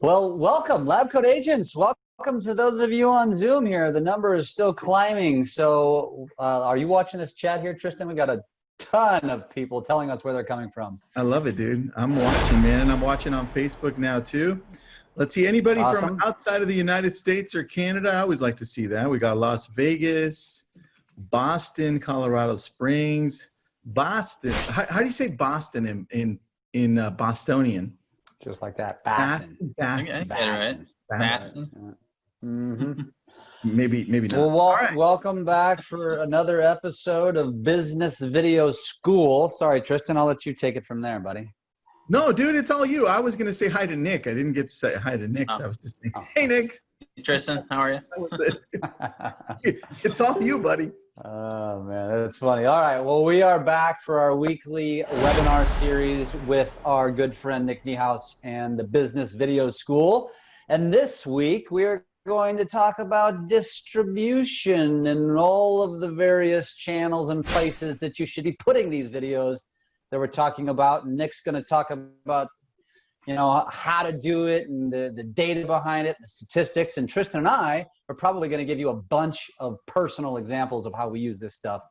Well, welcome, Lab Coat Agents. Welcome to those of you on Zoom here. The number is still climbing. So are you watching this chat here, Tristan? We got a ton of people telling us where they're coming from. I love it, dude. I'm watching, man. I'm watching on Facebook now, too. Let's see, anybody from outside of the United States or Canada? I always like to see that. We got Las Vegas, Boston, Colorado Springs. Boston. How do you say Boston in Bostonian? Just like that. Boston. Boston. Boston. Boston. Mm-hmm. Maybe not. Well, welcome back for another episode of Business Video School. Sorry, Tristan, I'll let you take it from there, buddy. No, dude, it's all you. I was going to say hi to Nick. I didn't get to say hi to Nick, so I was just saying, hey, Nick. Hey, Tristan, how are you? That was it. It's all you, buddy. Oh, man, that's funny. All right, well, we are back for our weekly webinar series with our good friend Nick Niehaus and the Business Video School. And this week, we are going to talk about distribution and all of the various channels and places that you should be putting these videos that we're talking about. Nick's going to talk about, you know, how to do it and the data behind it, the statistics. And Tristan and I are probably going to give you a bunch of personal examples of how we use this stuff.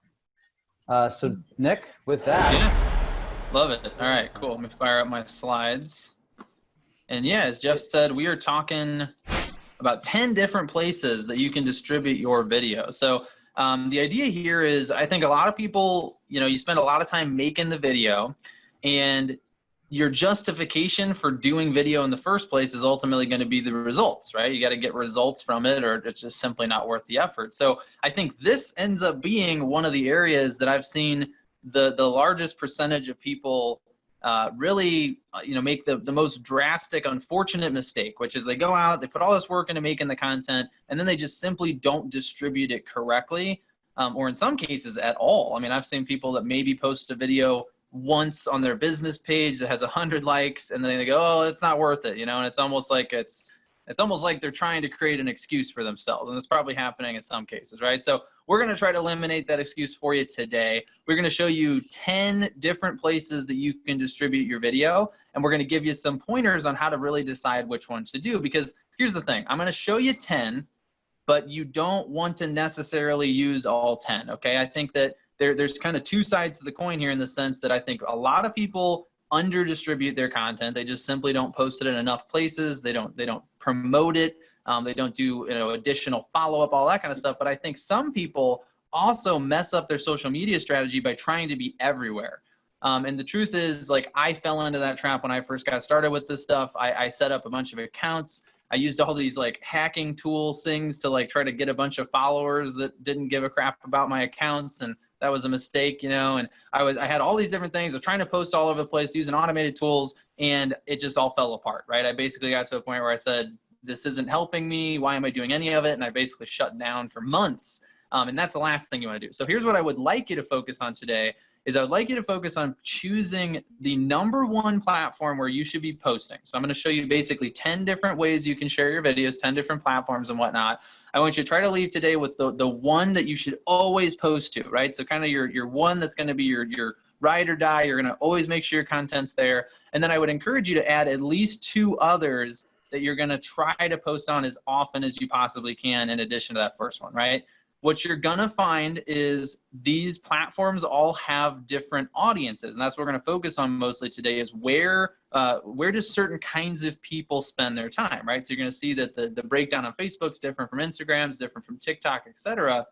So Nick, with that. Yeah, love it. All right, cool. Let me fire up my slides. And yeah, as Jeff said, we are talking about 10 different places that you can distribute your video. So the idea here is, I think a lot of people, you know, you spend a lot of time making the video, and your justification for doing video in the first place is ultimately going to be the results, right? You got to get results from it, or it's just simply not worth the effort. So I think this ends up being one of the areas that I've seen the largest percentage of people really, you know, make the most drastic, unfortunate mistake, which is they go out, they put all this work into making the content, and then they just simply don't distribute it correctly, or in some cases at all. I mean, I've seen people that maybe post a video once on their business page that has 100 likes, and then they go, oh, it's not worth it, you know, and it's almost like they're trying to create an excuse for themselves, and it's probably happening in some cases, right? So we're going to try to eliminate that excuse for you today. We're going to show you 10 different places that you can distribute your video, and we're going to give you some pointers on how to really decide which one to do, because here's the thing. I'm going to show you 10, but you don't want to necessarily use all 10, okay? I think that there's kind of two sides to the coin here, in the sense that I think a lot of people under distribute their content. They just simply don't post it in enough places. They don't promote it. They don't do, you know, additional follow-up, all that kind of stuff. But I think some people also mess up their social media strategy by trying to be everywhere. And the truth is, like, I fell into that trap when I first got started with this stuff. I set up a bunch of accounts. I used all these like hacking tool things to like try to get a bunch of followers that didn't give a crap about my accounts, and that was a mistake, you know. And I had all these different things. I was trying to post all over the place using automated tools, and it just all fell apart, right? I basically got to a point where I said, this isn't helping me. Why am I doing any of it? And I basically shut down for months. And that's the last thing you want to do. So here's what I would like you to focus on today is I would like you to focus on choosing the #1 platform where you should be posting. So I'm going to show you basically 10 different ways you can share your videos, 10 different platforms and whatnot. I want you to try to leave today with the one that you should always post to, right? So kind of your one that's going to be your ride or die. You're going to always make sure your content's there. And then I would encourage you to add at least 2 others that you're going to try to post on as often as you possibly can, in addition to that first one, right? What you're going to find is these platforms all have different audiences, and that's what we're going to focus on mostly today, is where do certain kinds of people spend their time, right? So you're going to see that the breakdown on Facebook is different from Instagram, is different from TikTok, etc.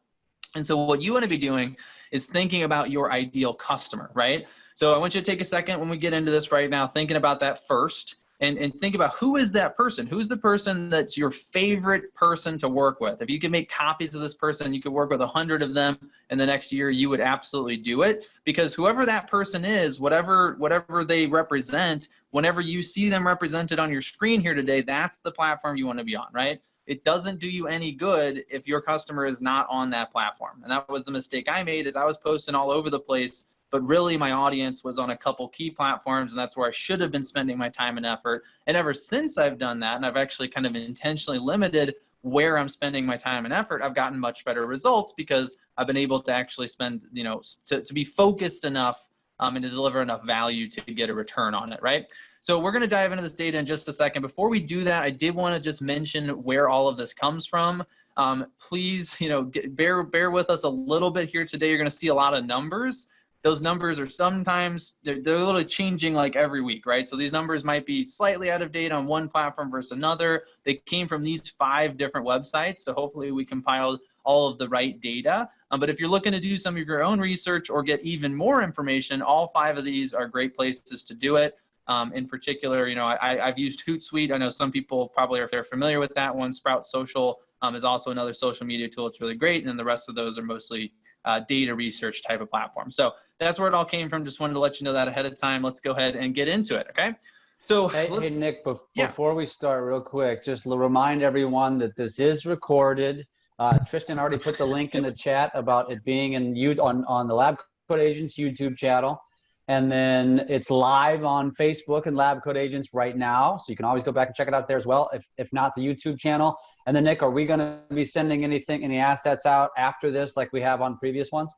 And so what you want to be doing is thinking about your ideal customer, right? So I want you to take a second when we get into this right now, thinking about that first. And think about, who is that person? Who's the person that's your favorite person to work with? If you could make copies of this person, you could work with 100 of them in the next year, you would absolutely do it. Because whoever that person is, whatever they represent, whenever you see them represented on your screen here today, that's the platform you want to be on, right? It doesn't do you any good if your customer is not on that platform. And that was the mistake I made, is I was posting all over the place, but really my audience was on a couple key platforms, and that's where I should have been spending my time and effort. And ever since I've done that, and I've actually kind of intentionally limited where I'm spending my time and effort, I've gotten much better results, because I've been able to actually spend, to be focused enough and to deliver enough value to get a return on it, right? So we're going to dive into this data in just a second. Before we do that, I did want to just mention where all of this comes from. Please, bear with us a little bit here today. You're going to see a lot of numbers. Those numbers are sometimes, they're literally changing like every week, right? So these numbers might be slightly out of date on one platform versus another. They came from these 5 different websites. So hopefully we compiled all of the right data. But if you're looking to do some of your own research or get even more information, all 5 of these are great places to do it. In particular, I've used Hootsuite. I know some people probably are familiar with that one. Sprout Social is also another social media tool. It's really great. And then the rest of those are mostly data research type of platform. So that's where it all came from. Just wanted to let you know that ahead of time. Let's go ahead and get into it, okay? So hey Nick, before we start real quick, just remind everyone that this is recorded. Tristan already put the link in the chat about it being on the Lab Code Agents YouTube channel. And then it's live on Facebook and Lab Code Agents right now. So you can always go back and check it out there as well, if not the YouTube channel. And then Nick, are we going to be sending any assets out after this like we have on previous ones?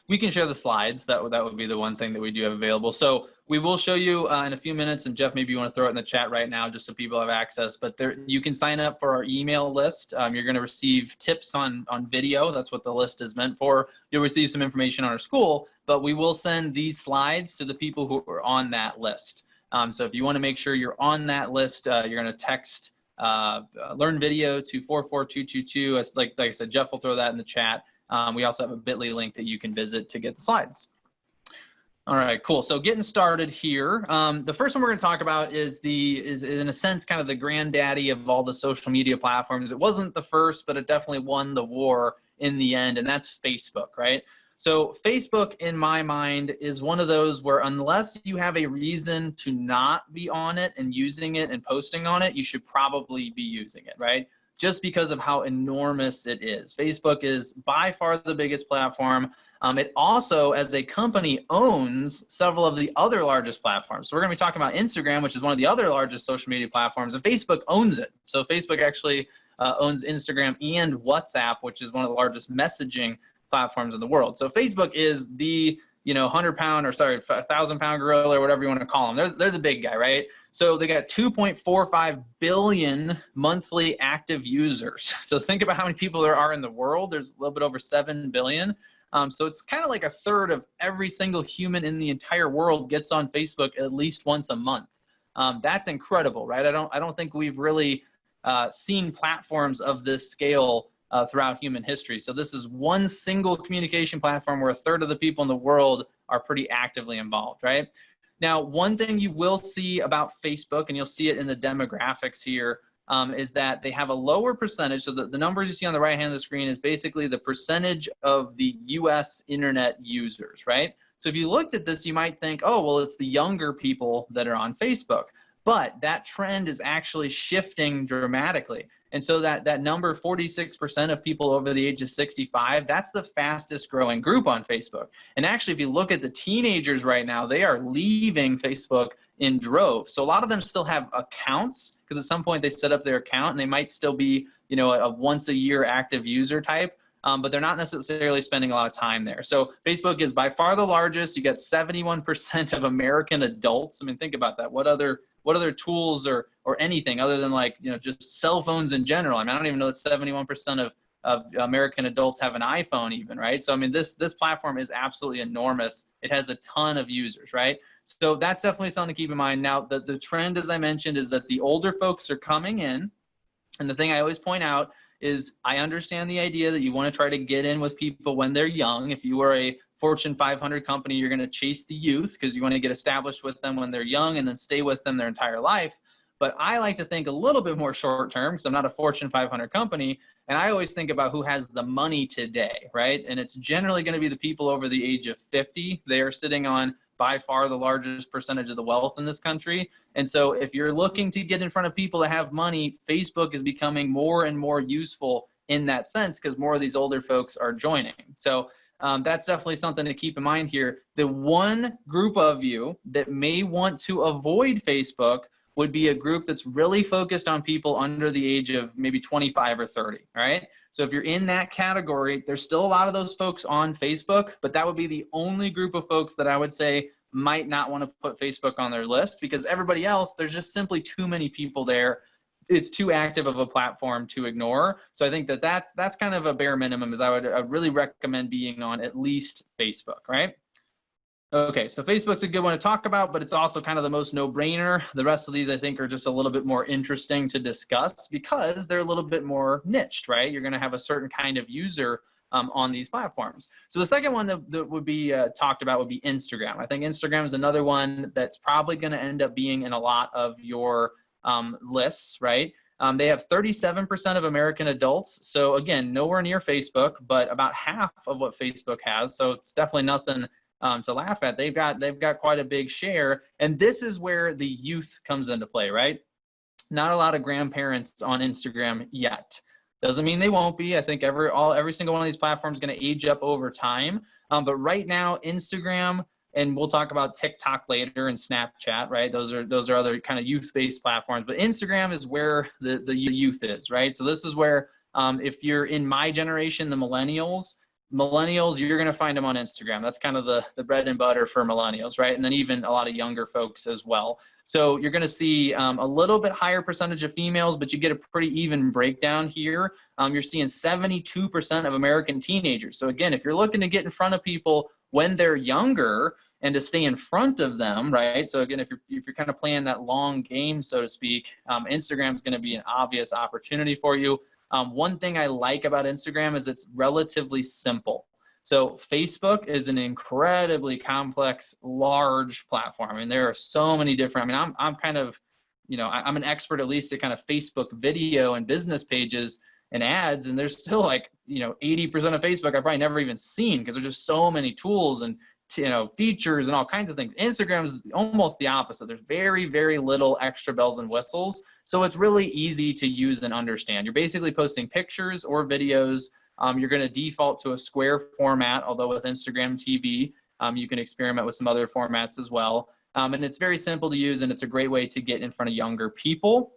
We can share the slides. That would be the one thing that we do have available. So we will show you in a few minutes. And Jeff, maybe you want to throw it in the chat right now just so people have access. But you can sign up for our email list. You're going to receive tips on video. That's what the list is meant for. You'll receive some information on our school, but we will send these slides to the people who are on that list. So if you want to make sure you're on that list, you're going to text learn video to 44222. Like I said, Jeff will throw that in the chat. We also have a bit.ly link that you can visit to get the slides. All right, cool. So getting started here, the first one we're going to talk about is in a sense kind of the granddaddy of all the social media platforms. It wasn't the first, but it definitely won the war in the end, and that's Facebook, right? So Facebook, in my mind, is one of those where unless you have a reason to not be on it and using it and posting on it, you should probably be using it, right? Just because of how enormous it is. Facebook is by far the biggest platform. It also, as a company, owns several of the other largest platforms. So we're going to be talking about Instagram, which is one of the other largest social media platforms, and Facebook owns it. So Facebook actually owns Instagram and WhatsApp, which is one of the largest messaging platforms in the world. So Facebook is the 1,000-pound gorilla or whatever you want to call them. They're the big guy, right? So they got 2.45 billion monthly active users. So think about how many people there are in the world. There's a little bit over 7 billion. So it's kind of like a third of every single human in the entire world gets on Facebook at least once a month. That's incredible, right? I don't think we've really seen platforms of this scale throughout human history. So this is one single communication platform where a third of the people in the world are pretty actively involved, right? Now, one thing you will see about Facebook, and you'll see it in the demographics here, is that they have a lower percentage. So the numbers you see on the right hand of the screen is basically the percentage of the US internet users, right? So if you looked at this, you might think, oh, well, it's the younger people that are on Facebook. But that trend is actually shifting dramatically. And so that number, 46% of people over the age of 65, that's the fastest growing group on Facebook. And actually, if you look at the teenagers right now, they are leaving Facebook in droves. So a lot of them still have accounts because at some point they set up their account and they might still be, a once a year active user type. But they're not necessarily spending a lot of time there. So Facebook is by far the largest. You get 71% of American adults. I mean, think about that. What other tools or anything other than just cell phones in general? I mean, I don't even know that 71% of American adults have an iPhone even, right? So I mean, this platform is absolutely enormous. It has a ton of users, right? So that's definitely something to keep in mind. Now, the trend, as I mentioned, is that the older folks are coming in. And the thing I always point out is I understand the idea that you want to try to get in with people when they're young. If you are a Fortune 500 company, you're going to chase the youth because you want to get established with them when they're young and then stay with them their entire life. But I like to think a little bit more short term because I'm not a Fortune 500 company. And I always think about who has the money today, right? And it's generally going to be the people over the age of 50. They are sitting on by far the largest percentage of the wealth in this country. And so if you're looking to get in front of people that have money, Facebook is becoming more and more useful in that sense because more of these older folks are joining. So that's definitely something to keep in mind here. The one group of you that may want to avoid Facebook would be a group that's really focused on people under the age of maybe 25 or 30, right? So if you're in that category, there's still a lot of those folks on Facebook, but that would be the only group of folks that I would say might not want to put Facebook on their list because everybody else, there's just simply too many people there. It's too active of a platform to ignore. So I think that's kind of a bare minimum, is I would really recommend being on at least Facebook, right? Okay, so Facebook's a good one to talk about, but it's also kind of the most no-brainer. The rest of these, I think, are just a little bit more interesting to discuss because they're a little bit more niched, right? You're going to have a certain kind of user on these platforms. So the second one that would be talked about would be Instagram. I think Instagram is another one that's probably going to end up being in a lot of your lists, right? They have 37% of American adults. So again, nowhere near Facebook, but about half of what Facebook has. So it's definitely nothing to laugh at. They've got quite a big share. And this is where the youth comes into play, right? Not a lot of grandparents on Instagram yet. Doesn't mean they won't be. I think every single one of these platforms is going to age up over time. But right now, Instagram, and we'll talk about TikTok later and Snapchat, right? Those are other kind of youth-based platforms. But Instagram is where the youth is, right? So this is where if you're in my generation, the millennials, you're going to find them on Instagram. That's kind of the bread and butter for millennials, right? And then even a lot of younger folks as well. So you're going to see a little bit higher percentage of females, but you get a pretty even breakdown here. You're seeing 72% of American teenagers. So again, if you're looking to get in front of people when they're younger and to stay in front of them, right? So again, if you're kind of playing that long game, so to speak, Instagram is going to be an obvious opportunity for you. One thing I like about Instagram is it's relatively simple. So Facebook is an incredibly complex, large platform. I mean, there are so many different, I mean, I'm kind of, I'm an expert at least at kind of Facebook video and business pages and ads. And there's still like, 80% of Facebook I've probably never even seen because there's just so many tools and, features and all kinds of things. Instagram is almost the opposite. There's very, very little extra bells and whistles. So it's really easy to use and understand. You're basically posting pictures or videos. You're going to default to a square format, although with Instagram TV, you can experiment with some other formats as well. And it's very simple to use, and it's a great way to get in front of younger people.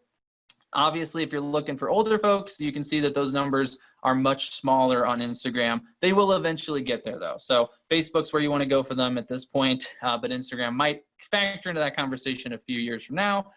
Obviously, if you're looking for older folks, you can see that those numbers are much smaller on Instagram. They will eventually get there, though. So Facebook's where you want to go for them at this point, but Instagram might factor into that conversation a few years from now.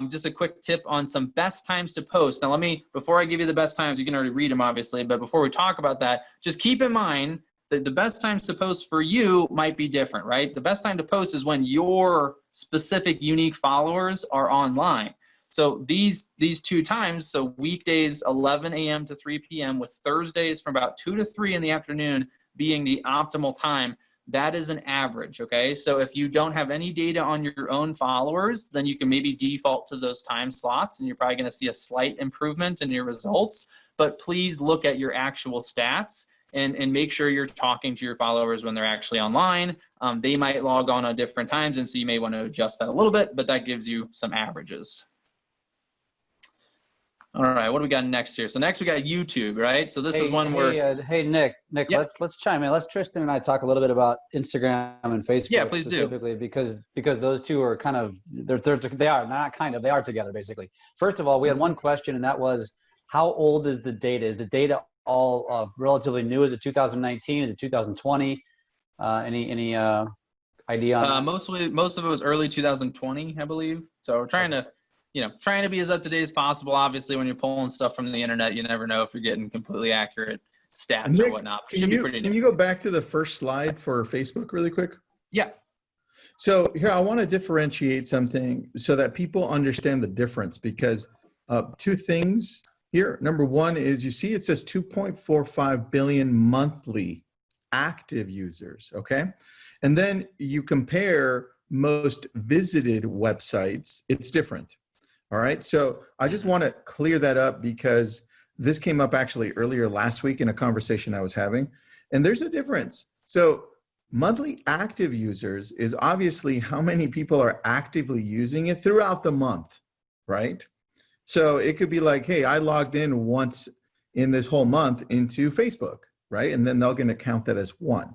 Just a quick tip on some best times to post. Now, before I give you the best times, you can already read them, obviously, but before we talk about that, just keep in mind that the best times to post for you might be different, right? The best time to post is when your specific unique followers are online. So these two times, so weekdays 11 a.m. to 3 p.m. with Thursdays from about 2 to 3 in the afternoon being the optimal time, that is an average, okay? So if you don't have any data on your own followers, then you can maybe default to those time slots and you're probably gonna see a slight improvement in your results, but please look at your actual stats and make sure you're talking to your followers when they're actually online. They might log on at different times, and so you may wanna adjust that a little bit, but that gives you some averages. All right, what do we got next here? So next we got YouTube, right? So this is one where... Hey, Nick, yep. let's chime in. Let's Tristan and I talk a little bit about Instagram and Facebook. Yeah, please specifically, because those two are kind of, they are together, basically. First of all, we had one question, and that was, how old is the data? Is the data all relatively new? Is it 2019? Is it 2020? Any idea on that? Most of it was early 2020, I believe. So we're trying to be as up to date as possible. Obviously, when you're pulling stuff from the internet, you never know if you're getting completely accurate stats Nick, or whatnot. Can you go back to the first slide for Facebook really quick? Yeah. So here, I want to differentiate something so that people understand the difference, because two things here. Number one is, you see it says 2.45 billion monthly active users, okay? And then you compare most visited websites, it's different. All right, so I just want to clear that up because this came up actually earlier last week in a conversation I was having, and there's a difference. So monthly active users is obviously how many people are actively using it throughout the month, right? So it could be like, hey, I logged in once in this whole month into Facebook, right? And then they're going to count that as one.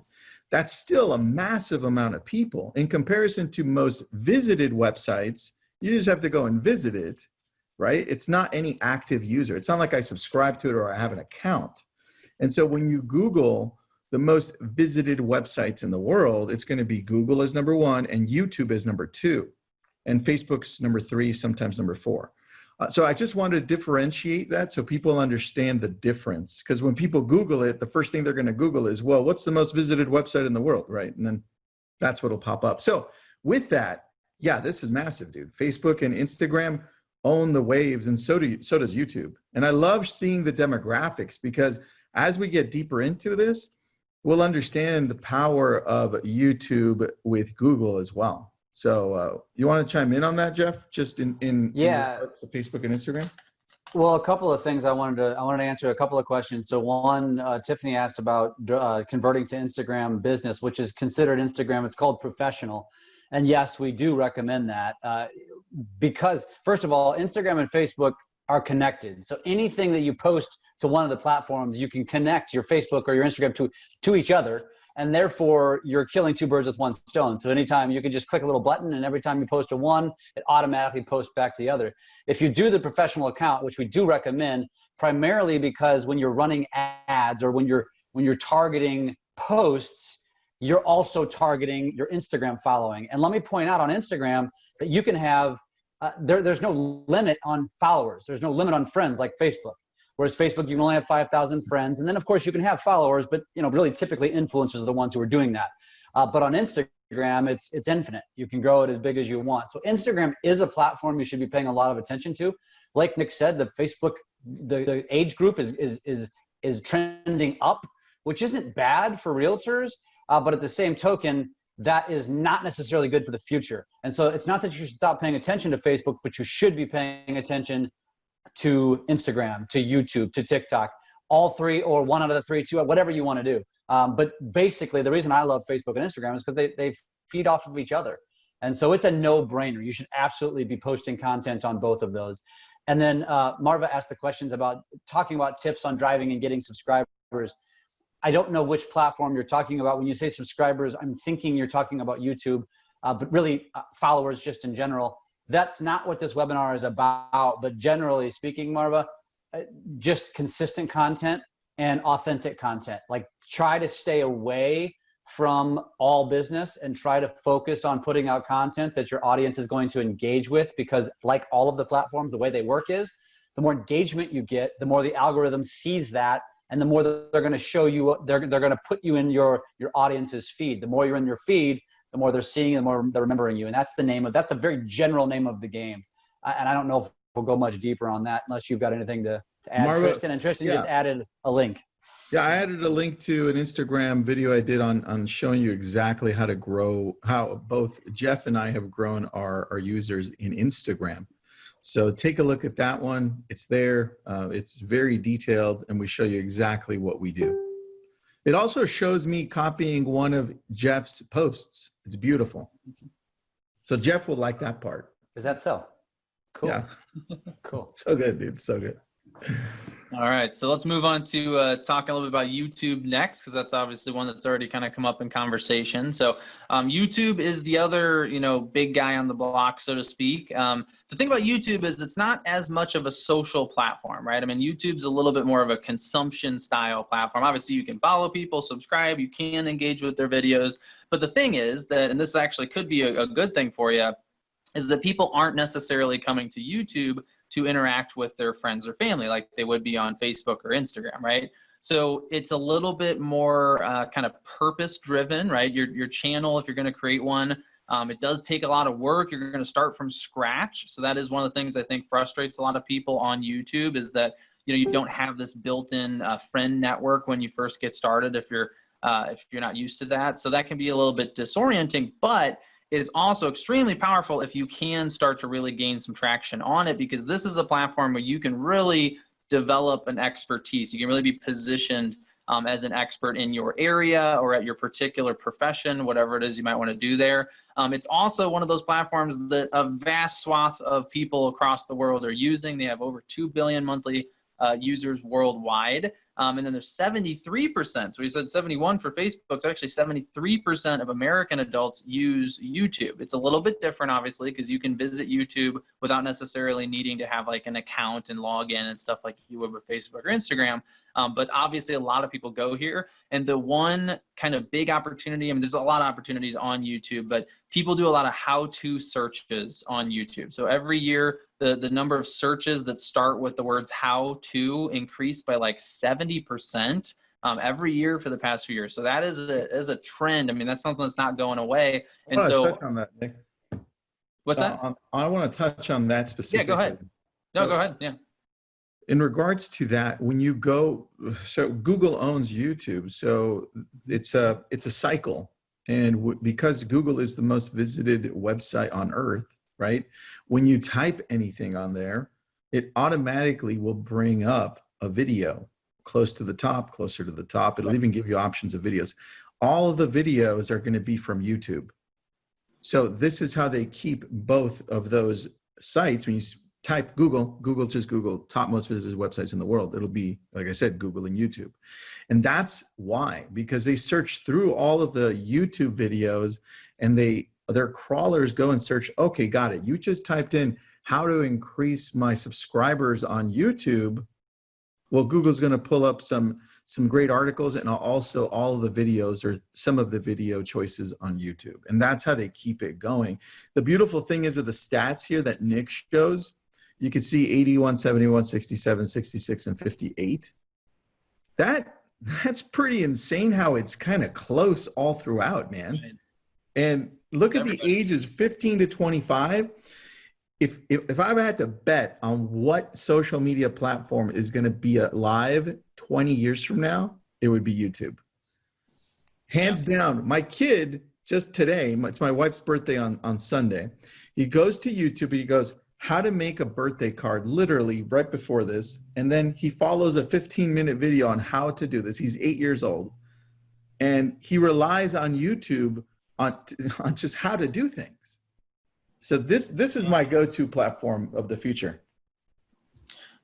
That's still a massive amount of people in comparison to most visited websites. You just have to go and visit it, right? It's not any active user. It's not like I subscribe to it or I have an account. And so when you Google the most visited websites in the world, it's going to be Google as number one and YouTube as number two. And Facebook's number three, sometimes number four. So I just wanted to differentiate that so people understand the difference. Because when people Google it, the first thing they're going to Google is, well, what's the most visited website in the world, right? And then that's what'll pop up. So with that, yeah, this is massive, dude. Facebook and Instagram own the waves, and so does YouTube. And I love seeing the demographics, because as we get deeper into this, we'll understand the power of YouTube with Google as well. So you want to chime in on that, Jeff? Just in regards to Facebook and Instagram? Well, a couple of things I wanted to answer a couple of questions. So one, Tiffany asked about converting to Instagram business, which is considered Instagram. It's called professional. And yes, we do recommend that because first of all, Instagram and Facebook are connected. So anything that you post to one of the platforms, you can connect your Facebook or your Instagram to each other. And therefore, you're killing two birds with one stone. So anytime you can just click a little button, and every time you post to one, it automatically posts back to the other. If you do the professional account, which we do recommend, primarily because when you're running ads or when you're targeting posts, you're also targeting your Instagram following. And let me point out on Instagram that you can have, there's no limit on followers. There's no limit on friends like Facebook. Whereas Facebook, you can only have 5,000 friends. And then of course you can have followers, but really typically influencers are the ones who are doing that. But on Instagram, it's infinite. You can grow it as big as you want. So Instagram is a platform you should be paying a lot of attention to. Like Nick said, the Facebook, the age group is trending up, which isn't bad for realtors. But at the same token, that is not necessarily good for the future. And so it's not that you should stop paying attention to Facebook, but you should be paying attention to Instagram, to YouTube, to TikTok, all three or one out of the three, two, whatever you want to do. But basically, the reason I love Facebook and Instagram is because they feed off of each other. And so it's a no-brainer. You should absolutely be posting content on both of those. And then Marva asked the questions about talking about tips on driving and getting subscribers. I don't know which platform you're talking about. When you say subscribers, I'm thinking you're talking about YouTube, but really followers just in general. That's not what this webinar is about, but generally speaking, Marva, just consistent content and authentic content. Like try to stay away from all business and try to focus on putting out content that your audience is going to engage with, because like all of the platforms, the way they work is the more engagement you get, the more the algorithm sees that, and the more that they're going to show you, they're going to put you in your audience's feed. The more you're in your feed, the more they're seeing, the more they're remembering you. And that's the very general name of the game. And I don't know if we'll go much deeper on that unless you've got anything to add, Marva, Tristan. And Tristan just added a link. Yeah, I added a link to an Instagram video I did on showing you exactly how to grow, how both Jeff and I have grown our users in Instagram. So take a look at that one. It's there. It's very detailed, and we show you exactly what we do. It also shows me copying one of Jeff's posts. It's beautiful. So Jeff will like that part. Is that so? Cool. Yeah. Cool. So good, dude. So good. All right, so let's move on to talk a little bit about YouTube next, because that's obviously one that's already kind of come up in conversation. So YouTube is the other, big guy on the block, so to speak. The thing about YouTube is it's not as much of a social platform, right? I mean, YouTube's a little bit more of a consumption style platform. Obviously, you can follow people, subscribe, you can engage with their videos. But the thing is that, and this actually could be a good thing for you, is that people aren't necessarily coming to YouTube to interact with their friends or family like they would be on Facebook or Instagram, right? So it's a little bit more kind of purpose driven, right? Your channel, if you're going to create one, it does take a lot of work. You're going to start from scratch. So that is one of the things I think frustrates a lot of people on YouTube, is that you don't have this built-in friend network when you first get started if you're not used to that. So that can be a little bit disorienting, but it is also extremely powerful if you can start to really gain some traction on it, because this is a platform where you can really develop an expertise. You can really be positioned as an expert in your area or at your particular profession, whatever it is you might want to do there. It's also one of those platforms that a vast swath of people across the world are using. They have over 2 billion monthly users worldwide. And then there's 73%. So we said 71 for Facebook. So actually 73% of American adults use YouTube. It's a little bit different, obviously, because you can visit YouTube without necessarily needing to have like an account and log in and stuff like you would with Facebook or Instagram. But obviously a lot of people go here. And the one kind of big opportunity, I mean, there's a lot of opportunities on YouTube, but people do a lot of how-to searches on YouTube. So every year, the number of searches that start with the words how to increase by like 70%. Every year for the past few years. So that is a trend. I mean, that's something that's not going away. And so, touch on that, Nick. What's that? I want to touch on that specifically. Yeah, go ahead. No, go ahead. Yeah. In regards to that, when you go, so Google owns YouTube, so it's a cycle, and because Google is the most visited website on earth, right? When you type anything on there, it automatically will bring up a video closer to the top. It'll even give you options of videos. All of the videos are going to be from YouTube. So this is how they keep both of those sites. When you type Google, just Google top most visited websites in the world. It'll be, like I said, Google and YouTube. And that's why, because they search through all of the YouTube videos and their crawlers go and search, okay, got it. You just typed in how to increase my subscribers on YouTube. Well, Google's going to pull up some great articles and also all of the videos or some of the video choices on YouTube. And that's how they keep it going. The beautiful thing is of the stats here that Nick shows, you can see 81, 71, 67, 66, and 58. That's pretty insane how it's kind of close all throughout, man. And look at the ages 15 to 25. If I had to bet on what social media platform is going to be alive 20 years from now, it would be YouTube. Hands down. My kid just today, it's my wife's birthday on Sunday. He goes to YouTube and he goes, how to make a birthday card, literally right before this. And then he follows a 15-minute video on how to do this. He's 8 years old. And he relies on YouTube on just how to do things. So this is my go-to platform of the future.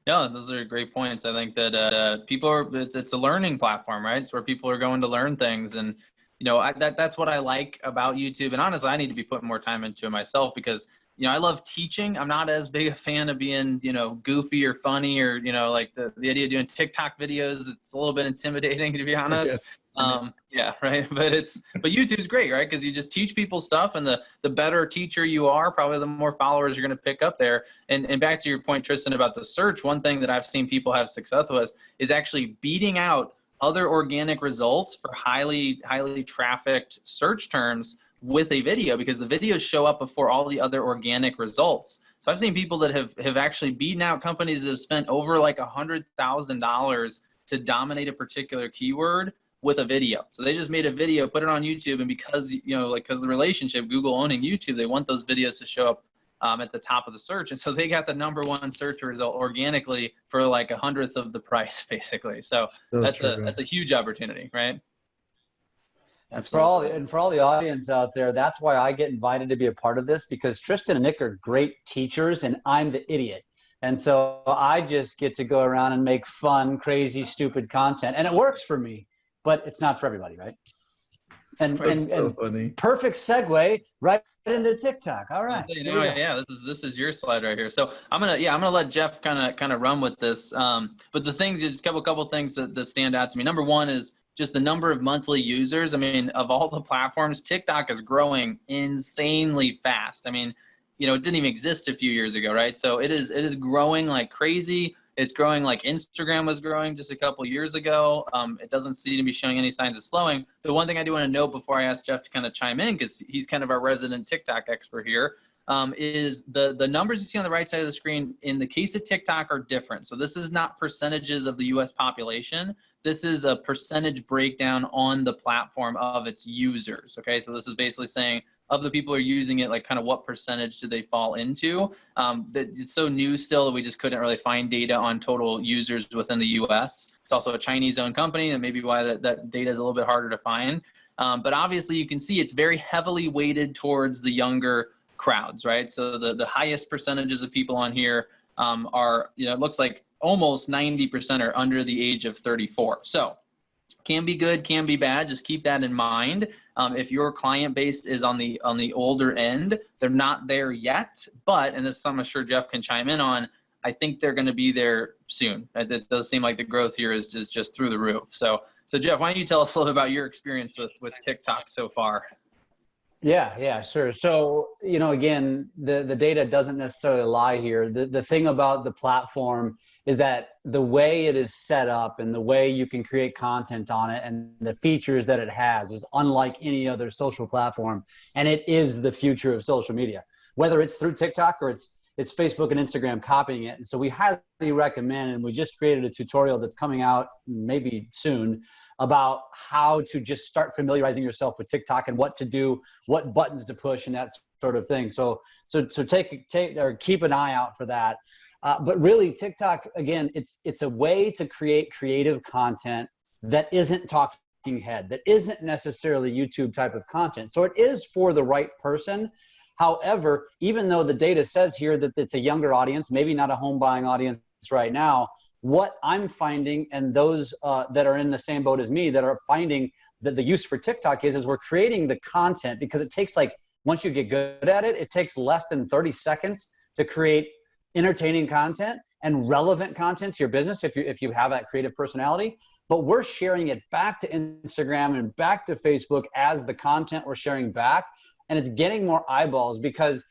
Yeah, those are great points. I think that it's a learning platform, right? It's where people are going to learn things. And, you know, that's what I like about YouTube. And honestly, I need to be putting more time into it myself because, you know, I love teaching. I'm not as big a fan of being, you know, goofy or funny or, you know, like the idea of doing TikTok videos. It's a little bit intimidating, to be honest. Yeah, right. But YouTube's great, right? Because you just teach people stuff, and the better teacher you are, probably the more followers you're going to pick up there. And back to your point, Tristan, about the search, one thing that I've seen people have success with is actually beating out other organic results for highly trafficked search terms with a video, because the videos show up before all the other organic results. So I've seen people that have actually beaten out companies that have spent over like $100,000 to dominate a particular keyword with a video. So they just made a video, put it on YouTube, and because, you know, like, because the relationship, Google owning YouTube, they want those videos to show up at the top of the search. And so they got the #1 search result organically for like 1/100th of the price, basically. So that's a huge opportunity, right? And for all the audience out there, that's why I get invited to be a part of this, because Tristan and Nick are great teachers and I'm the idiot. And so I just get to go around and make fun, crazy, stupid content. And it works for me, but it's not for everybody, right? And funny. Perfect segue right into TikTok. All right. Yeah, this is your slide right here. So I'm gonna let Jeff kind of run with this. But the things, just a couple things that stand out to me. Number one is just the number of monthly users. I mean, of all the platforms, TikTok is growing insanely fast. I mean, you know, it didn't even exist a few years ago, right? So it is growing like crazy. It's growing like Instagram was growing just a couple years ago. It doesn't seem to be showing any signs of slowing. The one thing I do want to note before I ask Jeff to kind of chime in, because he's kind of our resident TikTok expert here, is the numbers you see on the right side of the screen in the case of TikTok are different. So this is not percentages of the US population. This is a percentage breakdown on the platform of its users. Okay, so this is basically saying of the people who are using it, like kind of what percentage do they fall into. It's so new still that we just couldn't really find data on total users within the US. It's also a Chinese-owned company, and maybe why that data is a little bit harder to find. But obviously you can see it's very heavily weighted towards the younger crowds, right? So the highest percentages of people on here are, you know, it looks like almost 90% are under the age of 34. So can be good, can be bad. Just keep that in mind. If your client base is on the older end, they're not there yet. But, and this is something I'm sure Jeff can chime in on, I think they're going to be there soon. It does seem like the growth here is just through the roof. So Jeff, why don't you tell us a little bit about your experience with TikTok so far? Yeah, sure. So, again, the data doesn't necessarily lie here. The thing about the platform is that the way it is set up and the way you can create content on it and the features that it has is unlike any other social platform. And it is the future of social media, whether it's through TikTok or it's Facebook and Instagram copying it. And so we highly recommend, and we just created a tutorial that's coming out maybe soon about how to just start familiarizing yourself with TikTok and what to do, what buttons to push, and that sort of thing. So take or keep an eye out for that. But really, TikTok, again, it's a way to create creative content that isn't talking head, that isn't necessarily YouTube type of content. So it is for the right person. However, even though the data says here that it's a younger audience, maybe not a home buying audience right now, what I'm finding, and those that are in the same boat as me that are finding that the use for TikTok is we're creating the content, because it takes, like, once you get good at it, it takes less than 30 seconds to create entertaining content and relevant content to your business if you have that creative personality. But we're sharing it back to Instagram and back to Facebook as the content we're sharing back, and it's getting more eyeballs because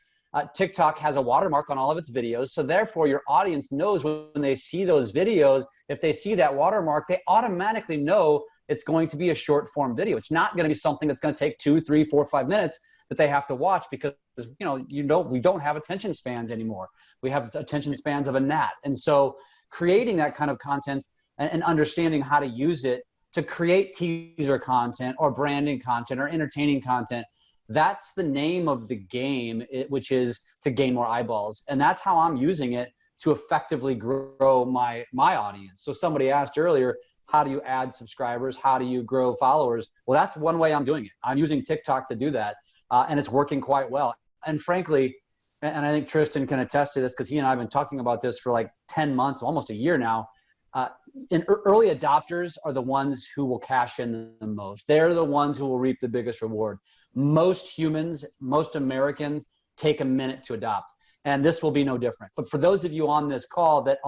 TikTok has a watermark on all of its videos. So therefore, your audience knows when they see those videos, if they see that watermark, they automatically know it's going to be a short form video. It's not going to be something that's going to take 2, 3, 4, 5 minutes that they have to watch, because we don't have attention spans anymore. We have attention spans of a gnat. And so creating that kind of content and understanding how to use it to create teaser content or branding content or entertaining content, that's the name of the game, which is to gain more eyeballs. And that's how I'm using it to effectively grow my audience. So somebody asked earlier, how do you add subscribers? How do you grow followers? Well, that's one way I'm doing it. I'm using TikTok to do that. And it's working quite well. And frankly, and I think Tristan can attest to this because he and I have been talking about this for like 10 months, almost a year now. Early adopters are the ones who will cash in the most. They're the ones who will reap the biggest reward. Most humans, most Americans take a minute to adopt, and this will be no different. But for those of you on this call that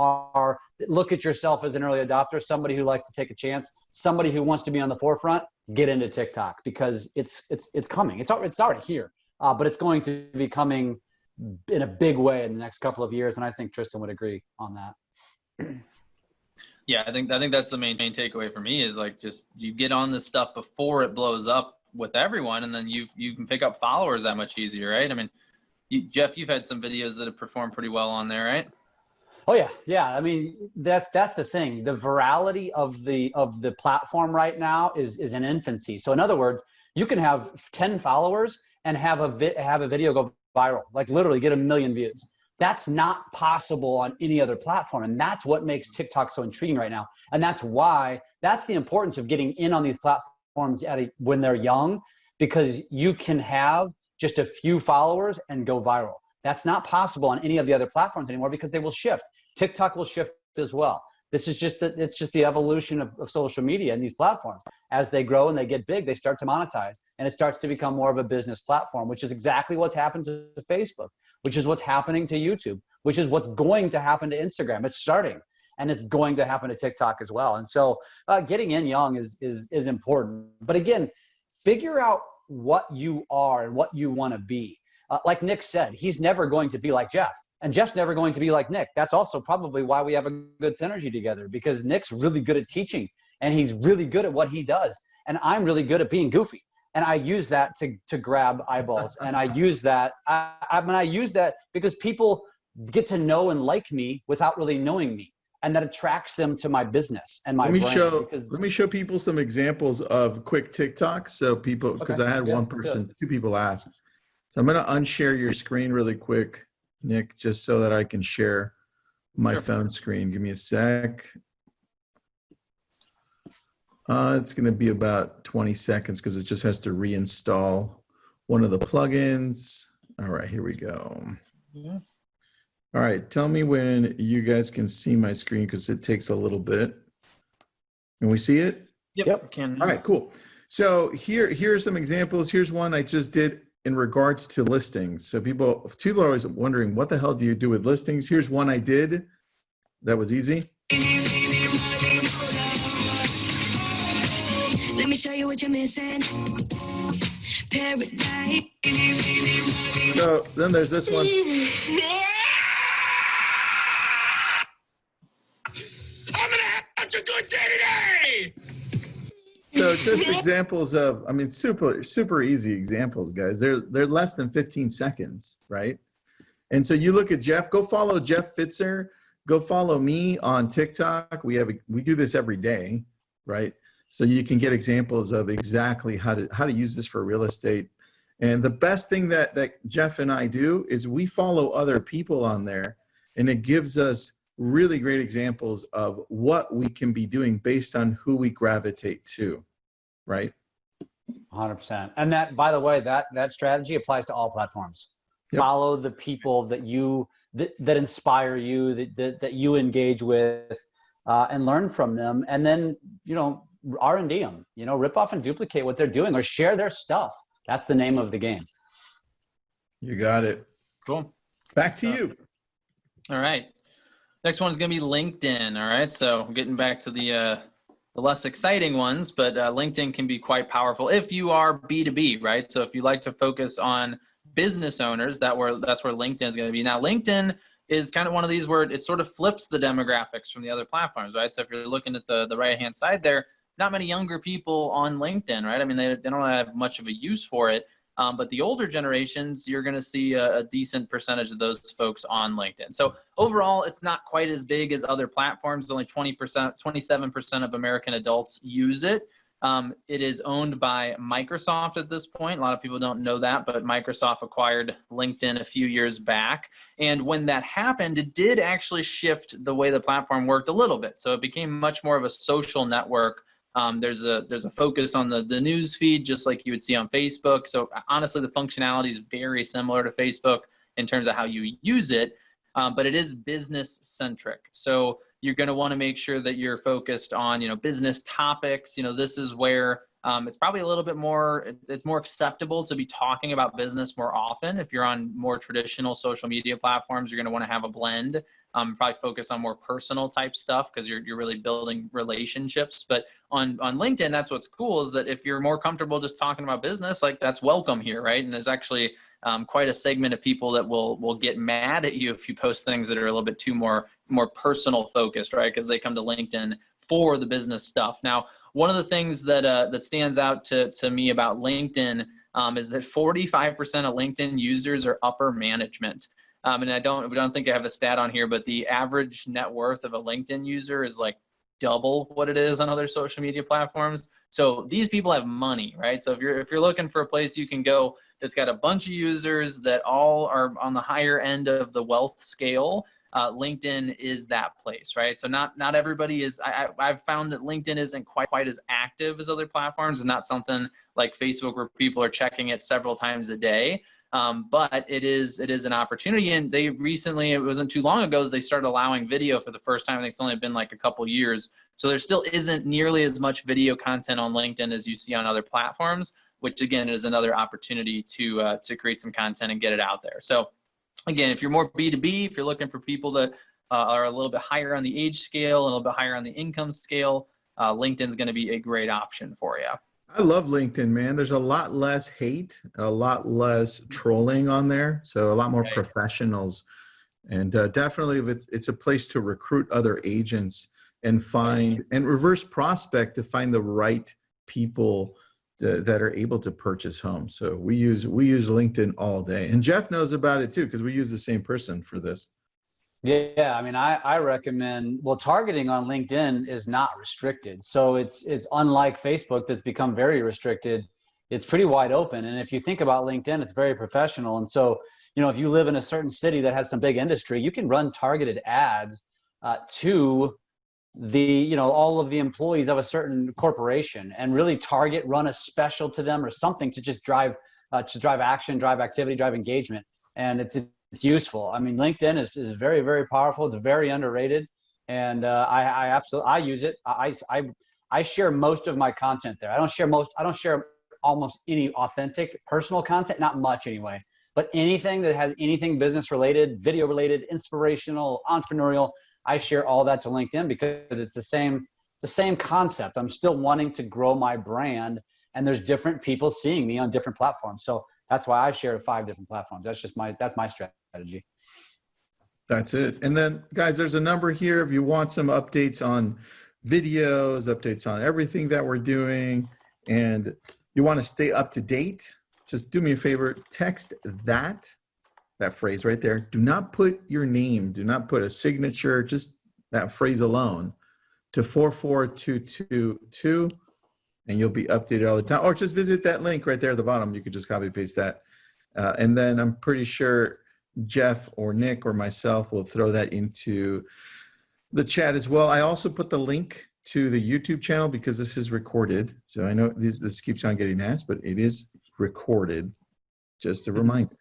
look at yourself as an early adopter, somebody who likes to take a chance, somebody who wants to be on the forefront, get into TikTok because it's coming. It's already here, but it's going to be coming in a big way in the next couple of years, and I think Tristan would agree on that. Yeah, I think that's the main takeaway for me is, like, just you get on this stuff before it blows up with everyone, and then you can pick up followers that much easier, right? I mean, Jeff, you've had some videos that have performed pretty well on there, right? Oh yeah. I mean, that's the thing. The virality of the platform right now is in infancy. So in other words, you can have 10 followers and have a video go viral, like literally get 1 million views. That's not possible on any other platform. And that's what makes TikTok so intriguing right now. And that's the importance of getting in on these platforms when they're young, because you can have just a few followers and go viral. That's not possible on any of the other platforms anymore because they will shift. TikTok will shift as well. It's just the evolution of social media and these platforms. As they grow and they get big, they start to monetize, and it starts to become more of a business platform, which is exactly what's happened to Facebook, which is what's happening to YouTube, which is what's going to happen to Instagram. It's starting, and it's going to happen to TikTok as well. And so getting in young is important. But again, figure out what you are and what you want to be. Like Nick said, he's never going to be like Jeff. And Jeff's never going to be like Nick. That's also probably why we have a good synergy together, because Nick's really good at teaching and he's really good at what he does. And I'm really good at being goofy. And I use that to grab eyeballs. And I use that, I use that because people get to know and like me without really knowing me. And that attracts them to my business and my brand. Let me show people some examples of quick TikToks. So people, because I had two people ask. So I'm going to unshare your screen really quick, Nick, just so that I can share my phone screen. Give me a sec. It's going to be about 20 seconds because it just has to reinstall one of the plugins. All right, here we go. Yeah. All right, tell me when you guys can see my screen because it takes a little bit. Can we see it? Yep. Can. All right, cool. So here are some examples. Here's one I just did in regards to listings. So people are always wondering, what the hell do you do with listings? Here's one I did That was easy. Let me show you what you're missing. Paradise. So then there's this one. I'm gonna have such a good day today. So just examples of, I mean, super easy examples, guys. They're less than 15 seconds, right? And so you look at Jeff, go follow Jeff Fitzer, go follow me on TikTok. We do this every day, right? So you can get examples of exactly how to use this for real estate. And the best thing that Jeff and I do is we follow other people on there, and it gives us really great examples of what we can be doing based on who we gravitate to, right? 100%. And that, by the way, that strategy applies to all platforms. Yep. Follow the people that inspire you, that you engage with, and learn from them. And then, R&D them, rip off and duplicate what they're doing or share their stuff. That's the name of the game. You got it. Cool. Back to you. All right. Next one is going to be LinkedIn. All right. So getting back to the less exciting ones, but LinkedIn can be quite powerful if you are B2B, right? So if you like to focus on business owners, that's where LinkedIn is going to be. Now, LinkedIn is kind of one of these where it sort of flips the demographics from the other platforms, right? So if you're looking at the right-hand side there, not many younger people on LinkedIn, right? I mean, they don't have much of a use for it. But the older generations, you're going to see a decent percentage of those folks on LinkedIn. So overall, it's not quite as big as other platforms. Only 27% of American adults use it. It is owned by Microsoft at this point. A lot of people don't know that, but Microsoft acquired LinkedIn a few years back. And when that happened, it did actually shift the way the platform worked a little bit. So it became much more of a social network. There's a focus on the news feed, just like you would see on Facebook. So honestly, the functionality is very similar to Facebook in terms of how you use it, but it is business centric. So you're going to want to make sure that you're focused on, business topics. This is where it's probably a little bit more, it's more acceptable to be talking about business more often. If you're on more traditional social media platforms, you're going to want to have a blend. Probably focus on more personal type stuff because you're really building relationships. But on LinkedIn, that's what's cool is that if you're more comfortable just talking about business, like that's welcome here, right? And there's actually quite a segment of people that will get mad at you if you post things that are a little bit too more personal focused, right? Because they come to LinkedIn for the business stuff. Now, one of the things that stands out to me about LinkedIn is that 45% of LinkedIn users are upper management. And we don't think I have a stat on here, but the average net worth of a LinkedIn user is like double what it is on other social media platforms. So these people have money, right? So if you're looking for a place you can go that's got a bunch of users that all are on the higher end of the wealth scale, LinkedIn is that place, right? So not everybody is. I've found that LinkedIn isn't quite as active as other platforms. It's not something like Facebook where people are checking it several times a day. But it is an opportunity, and they recently, it wasn't too long ago that they started allowing video for the first time. I think it's only been like a couple years. So there still isn't nearly as much video content on LinkedIn as you see on other platforms, which again is another opportunity to create some content and get it out there. So again, if you're more B2B, if you're looking for people that are a little bit higher on the age scale, a little bit higher on the income scale, LinkedIn's going to be a great option for you. I love LinkedIn, man. There's a lot less hate, a lot less trolling on there. So a lot more professionals. And definitely it's a place to recruit other agents and find and reverse prospect to find the right people that are able to purchase homes. So we use LinkedIn all day. And Jeff knows about it too, because we use the same person for this. Yeah, I mean, I recommend, targeting on LinkedIn is not restricted. So it's unlike Facebook that's become very restricted. It's pretty wide open. And if you think about LinkedIn, it's very professional. And so, if you live in a certain city that has some big industry, you can run targeted ads to the, all of the employees of a certain corporation and really run a special to them or something to just drive action, drive activity, drive engagement. And it's useful. I mean, LinkedIn is very, very powerful. It's very underrated. And I use it. I share most of my content there. I don't share almost any authentic personal content, not much anyway, but anything that has anything business related, video related, inspirational, entrepreneurial, I share all that to LinkedIn because it's the same concept. I'm still wanting to grow my brand, and there's different people seeing me on different platforms. So that's why I share 5 different platforms. That's my strategy. That's it. And then guys, there's a number here if you want some updates on videos, updates on everything that we're doing, and you want to stay up to date, just do me a favor, text that phrase right there. Do not put your name, do not put a signature, just that phrase alone to 44222, and you'll be updated all the time. Or just visit that link right there at the bottom. You could just copy paste that. And then I'm pretty sure Jeff or Nick or myself will throw that into the chat as well. I also put the link to the YouTube channel because this is recorded. So I know this keeps on getting asked, but it is recorded. Just a reminder.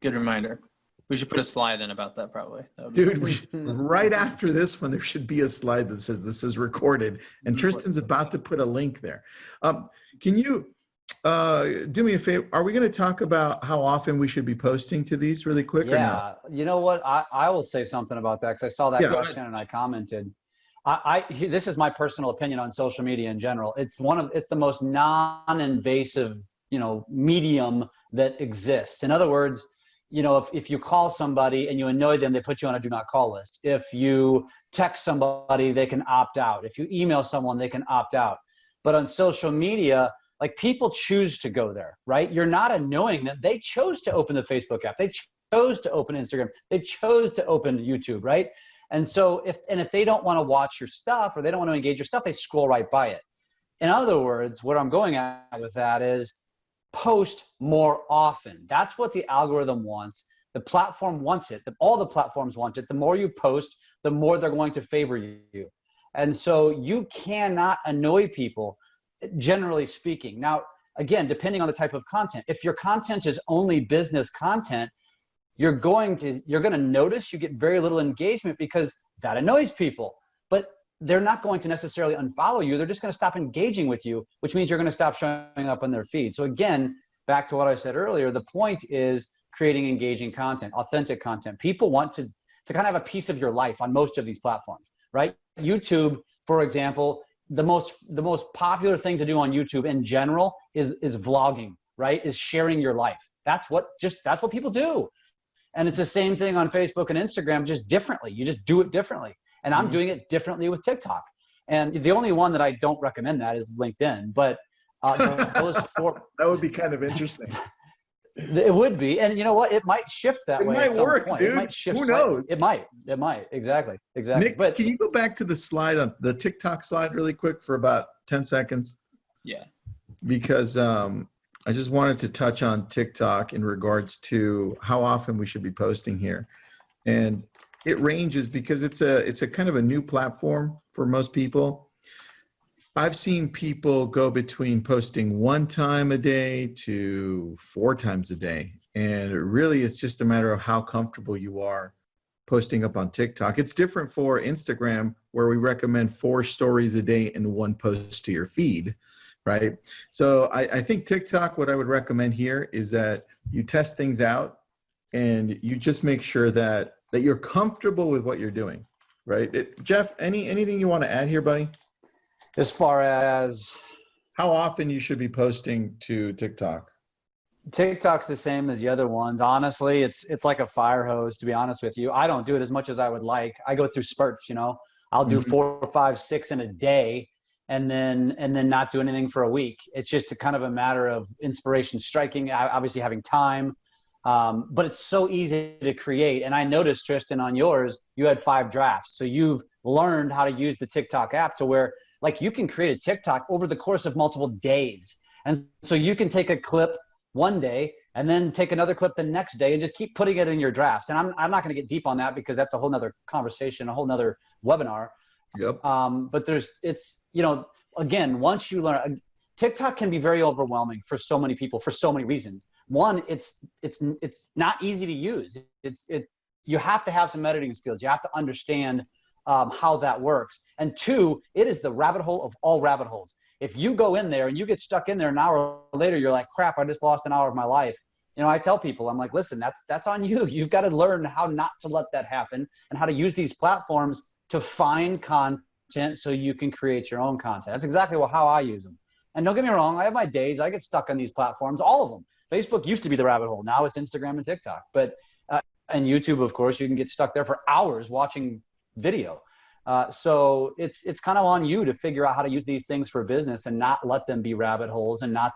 Good reminder. We should put a slide in about that probably. Dude, right after this one, there should be a slide that says this is recorded, and Tristan's about to put a link there. Can you do me a favor? Are we going to talk about how often we should be posting to these really quick? Yeah, or no? you know what? I will say something about that because I saw that question and I commented. This is my personal opinion on social media in general. It's the most non-invasive, medium that exists. In other words, if you call somebody and you annoy them, they put you on a do not call list. If you text somebody, they can opt out. If you email someone, they can opt out. But on social media, like, people choose to go there, right? You're not annoying them. They chose to open the Facebook app. They chose to open Instagram. They chose to open YouTube, right? And so if they don't want to watch your stuff or they don't want to engage your stuff, they scroll right by it. In other words, what I'm going at with that is post more often. That's what the algorithm wants. The platform wants it. All the platforms want it. The more you post, the more they're going to favor you. And so you cannot annoy people, generally speaking. Now, again, depending on the type of content, if your content is only business content, you're going to notice you get very little engagement because that annoys people. But they're not going to necessarily unfollow you. They're just going to stop engaging with you, which means you're going to stop showing up on their feed. So again, back to what I said earlier, the point is creating engaging content, authentic content. People want to kind of have a piece of your life on most of these platforms, right? YouTube, for example, the most popular thing to do on YouTube in general is vlogging, right? Is sharing your life. That's what people do. And it's the same thing on Facebook and Instagram, just differently. You just do it differently. And I'm doing it differently with TikTok. And the only one that I don't recommend that is LinkedIn. But those 4, that would be kind of interesting. It would be. And you know what? It might shift that way. It might work, dude. It might shift. Who knows? It might. Exactly. Nick, but can you go back to the slide, on the TikTok slide really quick for about 10 seconds? Yeah. Because I just wanted to touch on TikTok in regards to how often we should be posting here. And it ranges because it's a kind of a new platform for most people. I've seen people go between posting 1 time a day to 4 times a day. And really, it's just a matter of how comfortable you are posting up on TikTok. It's different for Instagram, where we recommend 4 stories a day and 1 post to your feed, right? So I think TikTok, what I would recommend here is that you test things out and you just make sure that you're comfortable with what you're doing, right? Jeff, anything you want to add here, buddy? as far as how often you should be posting to TikTok? TikTok's the same as the other ones. Honestly, it's like a fire hose, to be honest with you. I don't do it as much as I would like. I go through spurts, I'll do 4, 5, 6 in a day and then not do anything for a week. It's just a kind of a matter of inspiration striking, obviously having time. But it's so easy to create. And I noticed, Tristan, on yours, you had 5 drafts. So you've learned how to use the TikTok app to where like you can create a TikTok over the course of multiple days. And so you can take a clip one day and then take another clip the next day and just keep putting it in your drafts. And I'm not going to get deep on that because that's a whole nother conversation, a whole nother webinar. Yep. But again, once you learn, TikTok can be very overwhelming for so many people for so many reasons. One, it's not easy to use. You have to have some editing skills. You have to understand how that works. And 2, it is the rabbit hole of all rabbit holes. If you go in there and you get stuck in there an hour later, you're like, crap, I just lost an hour of my life. I tell people, I'm like, listen, that's on you. You've got to learn how not to let that happen and how to use these platforms to find content so you can create your own content. That's exactly how I use them. And don't get me wrong, I have my days. I get stuck on these platforms, all of them. Facebook used to be the rabbit hole. Now it's Instagram and TikTok. But and YouTube, of course, you can get stuck there for hours watching video. So it's kind of on you to figure out how to use these things for business and not let them be rabbit holes and not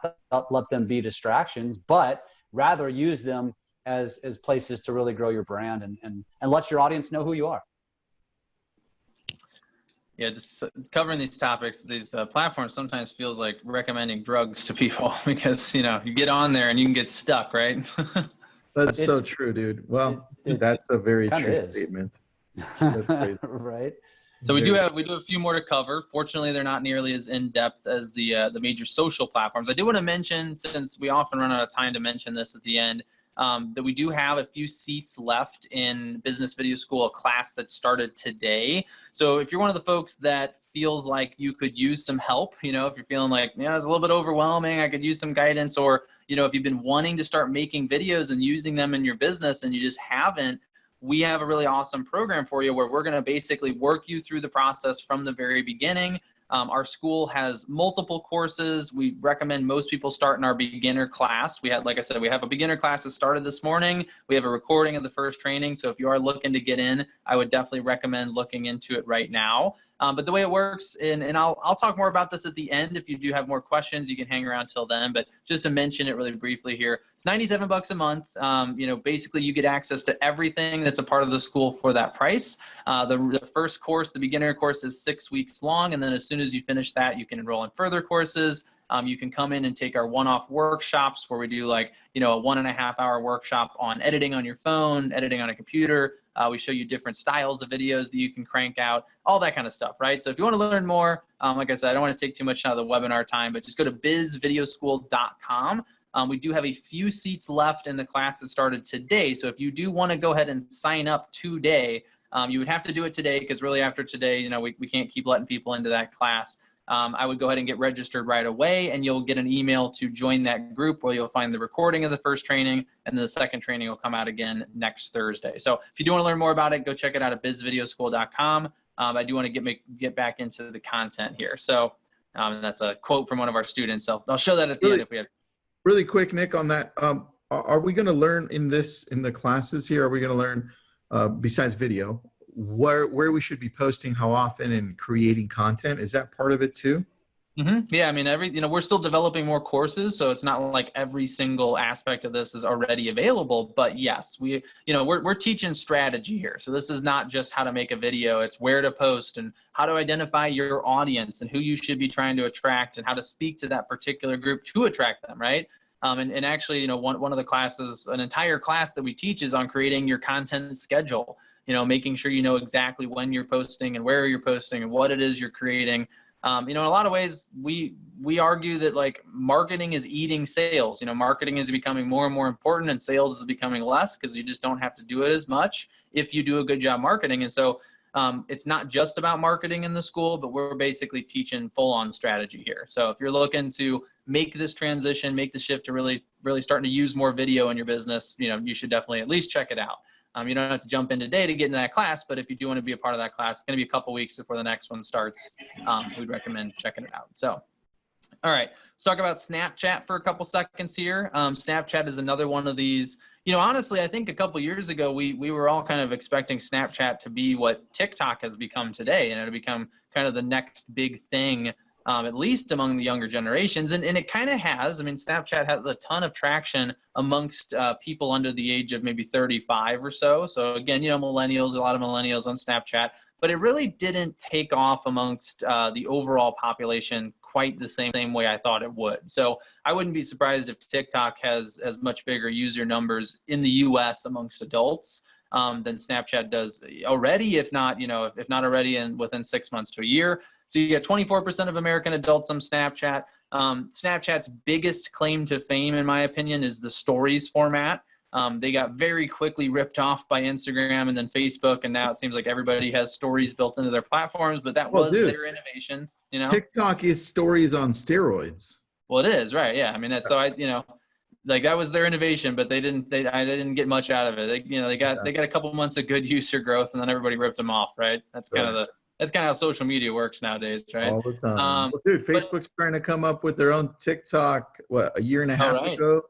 let them be distractions, but rather use them as places to really grow your brand and let your audience know who you are. Yeah, just covering these topics, these platforms sometimes feels like recommending drugs to people because, you get on there and you can get stuck, right? That's so true, dude. Well, that's a very true statement. That's great. Right. So we do have a few more to cover. Fortunately, they're not nearly as in depth as the major social platforms. I do want to mention, since we often run out of time to mention this at the end, that we do have a few seats left in Business Video School, a class that started today. So if you're one of the folks that feels like you could use some help, if you're feeling like, it's a little bit overwhelming, I could use some guidance, or, if you've been wanting to start making videos and using them in your business and you just haven't, we have a really awesome program for you where we're going to basically work you through the process from the very beginning. Our school has multiple courses. We recommend most people start in our beginner class. Like I said, we have a beginner class that started this morning. We have a recording of the first training. So if you are looking to get in, I would definitely recommend looking into it right now. But the way it works, and I'll talk more about this at the end. If you do have more questions, you can hang around till then. But just to mention it really briefly here, it's $97 a month. Basically you get access to everything that's a part of the school for that price. The first course, the beginner course, is 6 weeks long. And then as soon as you finish that, you can enroll in further courses. You can come in and take our one-off workshops where we do a 1.5 hour workshop on editing on your phone, editing on a computer. We show you different styles of videos that you can crank out, all that kind of stuff, right? So if you want to learn more, like I said, I don't want to take too much out of the webinar time, but just go to bizvideoschool.com. We do have a few seats left in the class that started today. So if you do want to go ahead and sign up today, you would have to do it today because really after today, we can't keep letting people into that class. I would go ahead and get registered right away, and you'll get an email to join that group where you'll find the recording of the first training, and then the second training will come out again next Thursday. So if you do want to learn more about it, go check it out at bizvideoschool.com. I do want to get back into the content here. So that's a quote from one of our students. So I'll show that at the end if we have. Really quick, Nick, on that. Are we going to learn in the classes here? Are we going to learn besides video? Where we should be posting, how often, and creating content? Is that part of it too? Mm-hmm. Yeah, I mean, we're still developing more courses, so it's not like every single aspect of this is already available. But yes, we're teaching strategy here. So this is not just how to make a video; it's where to post and how to identify your audience and who you should be trying to attract and how to speak to that particular group to attract them, right? And actually, one of the classes, an entire class that we teach is on creating your content schedule. Making sure you know exactly when you're posting and where you're posting and what it is you're creating. In a lot of ways, we argue that marketing is eating sales. Marketing is becoming more and more important and sales is becoming less because you just don't have to do it as much if you do a good job marketing. And so it's not just about marketing in the school, but we're basically teaching full-on strategy here. So if you're looking to make this transition, make the shift to really starting to use more video in your business, you should definitely at least check it out. You don't have to jump in today to get into that class, but if you do want to be a part of that class, it's going to be a couple weeks before the next one starts. We'd recommend checking it out. So, all right, let's talk about Snapchat for a couple seconds here. Snapchat is another one of these. Honestly, I think a couple years ago, we were all kind of expecting Snapchat to be what TikTok has become today, and it'll become kind of the next big thing, at least among the younger generations. And it kind of has. I mean, Snapchat has a ton of traction amongst people under the age of maybe 35 or so. So again, millennials, a lot of millennials on Snapchat, but it really didn't take off amongst the overall population quite the same way I thought it would. So I wouldn't be surprised if TikTok has as much bigger user numbers in the US amongst adults than Snapchat does already, if not already within 6 months to a year. So you get 24% of American adults on Snapchat. Snapchat's biggest claim to fame, in my opinion, is the stories format. They got very quickly ripped off by Instagram and then Facebook, and now it seems like everybody has stories built into their platforms, but that was their innovation. TikTok is stories on steroids. Well, it is, right? Yeah. I mean, like that was their innovation, but they didn't get much out of it. They got a couple months of good user growth, and then everybody ripped them off, right? That's kind of how social media works nowadays, right? All the time. Well, dude, Facebook's trying to come up with their own TikTok. What, a year and a half ago?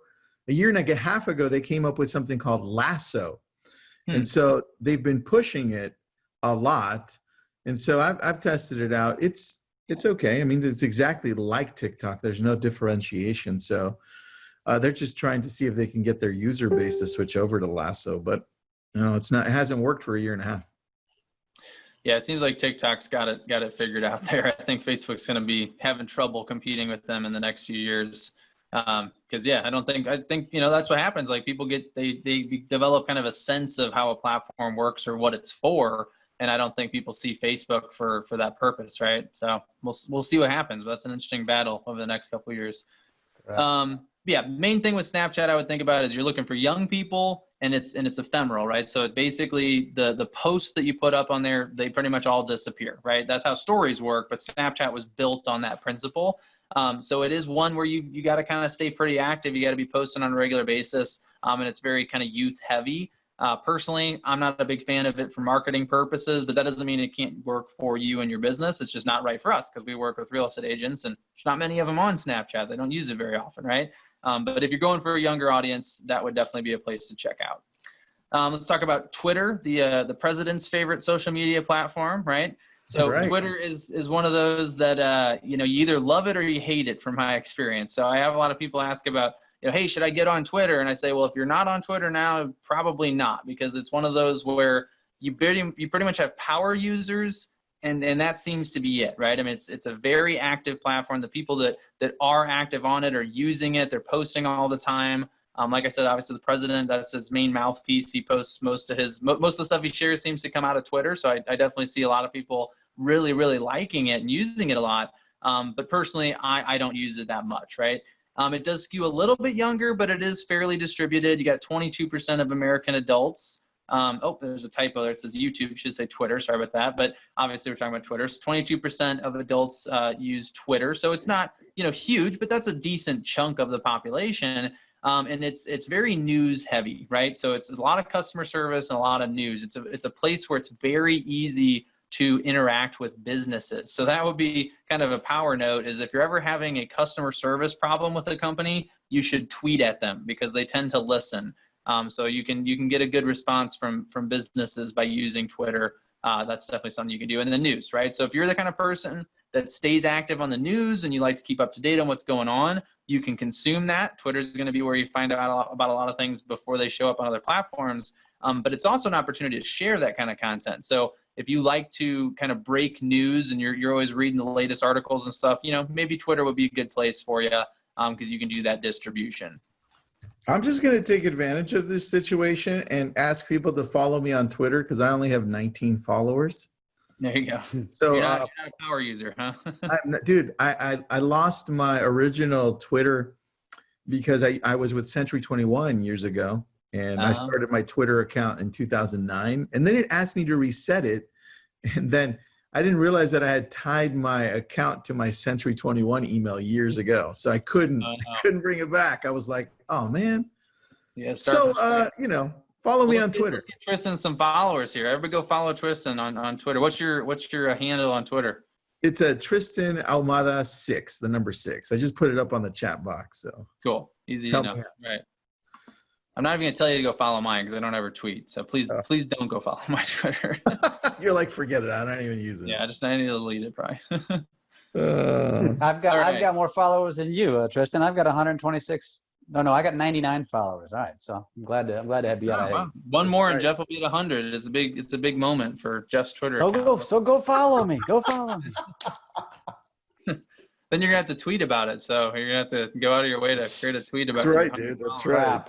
A year and a half ago, they came up with something called Lasso, and so they've been pushing it a lot. And so I've tested it out. It's okay. I mean, it's exactly like TikTok. There's no differentiation. So they're just trying to see if they can get their user base to switch over to Lasso, but it hasn't worked for a year and a half. Yeah, it seems like TikTok's got it figured out there. I think Facebook's going to be having trouble competing with them in the next few years. Because I think that's what happens. Like people they develop kind of a sense of how a platform works or what it's for, and I don't think people see Facebook for that purpose, right? So we'll see what happens. But that's an interesting battle over the next couple of years. Right. Main thing with Snapchat I would think about is you're looking for young people, and it's ephemeral, right? So it basically the posts that you put up on there, they pretty much all disappear, right? That's how stories work, but Snapchat was built on that principle. So it is one where you got to kind of stay pretty active. You got to be posting on a regular basis, and it's very kind of youth heavy. Personally, I'm not a big fan of it for marketing purposes, but that doesn't mean it can't work for you and your business. It's just not right for us because we work with real estate agents, and there's not many of them on Snapchat. They don't use it very often, right? But if you're going for a younger audience, that would definitely be a place to check out. Let's talk about Twitter, the president's favorite social media platform, right? So right. Twitter is one of those that, you either love it or you hate it from my experience. So I have a lot of people ask about, hey, should I get on Twitter? And I say, well, if you're not on Twitter now, probably not, because it's one of those where you pretty much have power users, and that seems to be it, right? I mean, it's a very active platform. The people that are active on it are using it. They're posting all the time. Like I said, obviously the president, that's his main mouthpiece. He posts most of the stuff he shares seems to come out of Twitter. So I definitely see a lot of people really, really liking it and using it a lot. But personally, I don't use it that much, right? It does skew a little bit younger, but it is fairly distributed. You got 22% of American adults. There's a typo there. It says YouTube. It should say Twitter. Sorry about that. But obviously we're talking about Twitter. So 22% of adults use Twitter. So it's not, huge, but that's a decent chunk of the population. And it's very news heavy, right? So it's a lot of customer service and a lot of news. It's a place where it's very easy to interact with businesses. So that would be kind of a power note, is if you're ever having a customer service problem with a company, you should tweet at them because they tend to listen. So you can get a good response from businesses by using Twitter. That's definitely something you can do. And the news, right? So if you're the kind of person that stays active on the news and you like to keep up to date on what's going on, you can consume that. Twitter's going to be where you find out about a lot of things before they show up on other platforms. But it's also an opportunity to share that kind of content. So if you like to kind of break news and you're always reading the latest articles and stuff, maybe Twitter would be a good place for you because you can do that distribution. I'm just going to take advantage of this situation and ask people to follow me on Twitter because I only have 19 followers. There you go. So you're not a power user, huh? Dude, I lost my original Twitter because I was with Century 21 years ago, and I started my Twitter account in 2009, and then it asked me to reset it, and then I didn't realize that I had tied my account to my Century 21 email years ago, so I couldn't bring it back. I was like, oh man. Yeah. So follow me on Twitter. Let's get Tristan some followers here. Everybody go follow Tristan on Twitter. What's your handle on Twitter? It's a Tristan Almada 6, the number 6. I just put it up on the chat box. So cool, easy to know. Right. I'm not even gonna tell you to go follow mine because I don't ever tweet. So please don't go follow my Twitter. You're like, forget it. I don't even use it. Yeah, I need to delete it probably. I've got more followers than you, Tristan. I've got 126. No, I got 99 followers. All right, so I'm glad to have you. Wow. One more and Jeff will be at 100. It's a big moment for Jeff's Twitter account. So go follow me. Go follow me. Then you're gonna have to tweet about it. So you're gonna have to go out of your way to create a tweet about it. That's right, dude. That's right.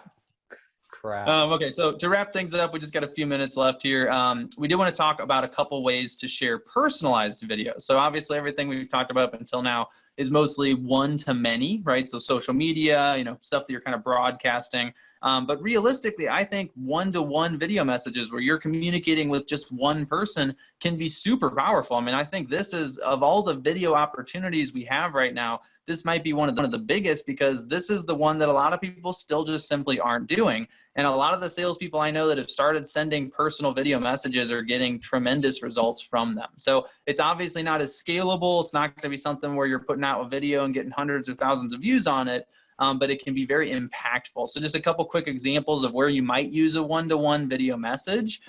Crap. Okay, so to wrap things up, we just got a few minutes left here. We do want to talk about a couple ways to share personalized videos. So obviously everything we've talked about up until now is mostly one-to-many, right? So social media, stuff that you're kind of broadcasting. But realistically, I think one-to-one video messages where you're communicating with just one person can be super powerful. I mean, I think this is, of all the video opportunities we have right now, this might be one of the biggest, because this is the one that a lot of people still just simply aren't doing. And a lot of the salespeople I know that have started sending personal video messages are getting tremendous results from them. So it's obviously not as scalable. It's not going to be something where you're putting out a video and getting hundreds or thousands of views on it, but it can be very impactful. So just a couple quick examples of where you might use a one-to-one video message.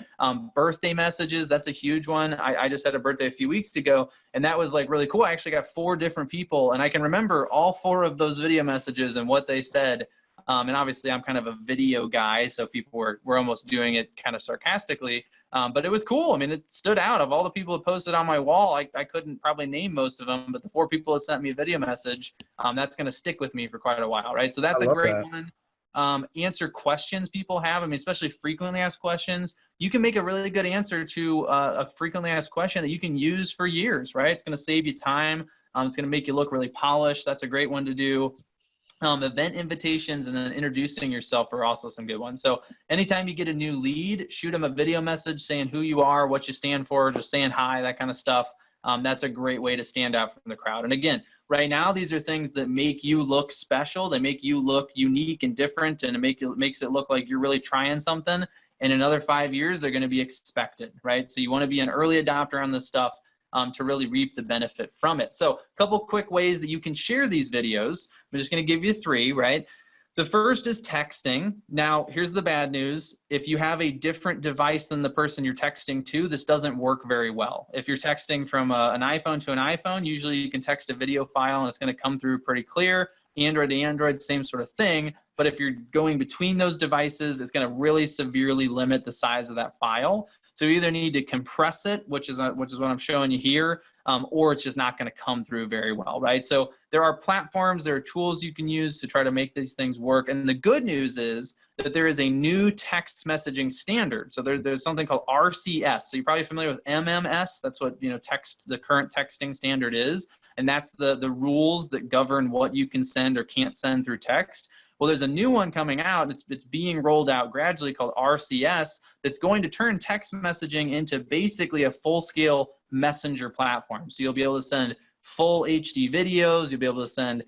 Birthday messages, that's a huge one. I just had a birthday a few weeks ago, and that was like really cool. I actually got 4 different people, and I can remember all 4 of those video messages and what they said. And obviously I'm kind of a video guy, so people were almost doing it kind of sarcastically, but it was cool. I mean, it stood out. Of all the people that posted on my wall, I couldn't probably name most of them, but the 4 people that sent me a video message, that's going to stick with me for quite a while, right? So that's a great one. Answer questions people have. I mean, especially frequently asked questions. You can make a really good answer to a frequently asked question that you can use for years, right? It's going to save you time. It's going to make you look really polished. That's a great one to do. Event invitations and then introducing yourself are also some good ones. So anytime you get a new lead, shoot them a video message saying who you are, what you stand for, just saying hi, that kind of stuff. That's a great way to stand out from the crowd. And again, right now, these are things that make you look special. They make you look unique and different, and it makes it look like you're really trying something. In another 5 years, they're going to be expected, right? So you want to be an early adopter on this stuff to really reap the benefit from it. So a couple quick ways that you can share these videos. I'm just going to give you 3, right? The first is texting. Now, here's the bad news. If you have a different device than the person you're texting to, this doesn't work very well. If you're texting from an iPhone to an iPhone, usually you can text a video file and it's going to come through pretty clear. Android to Android, same sort of thing. But if you're going between those devices, it's going to really severely limit the size of that file. So you either need to compress it, which is what I'm showing you here, or it's just not going to come through very well, right? So there are platforms, there are tools you can use to try to make these things work. And the good news is that there is a new text messaging standard. So there's something called RCS. So you're probably familiar with MMS. That's what the current texting standard is. And that's the rules that govern what you can send or can't send through text. Well, there's a new one coming out. It's being rolled out gradually called RCS that's going to turn text messaging into basically a full-scale messenger platform. So you'll be able to send full HD videos. You'll be able to send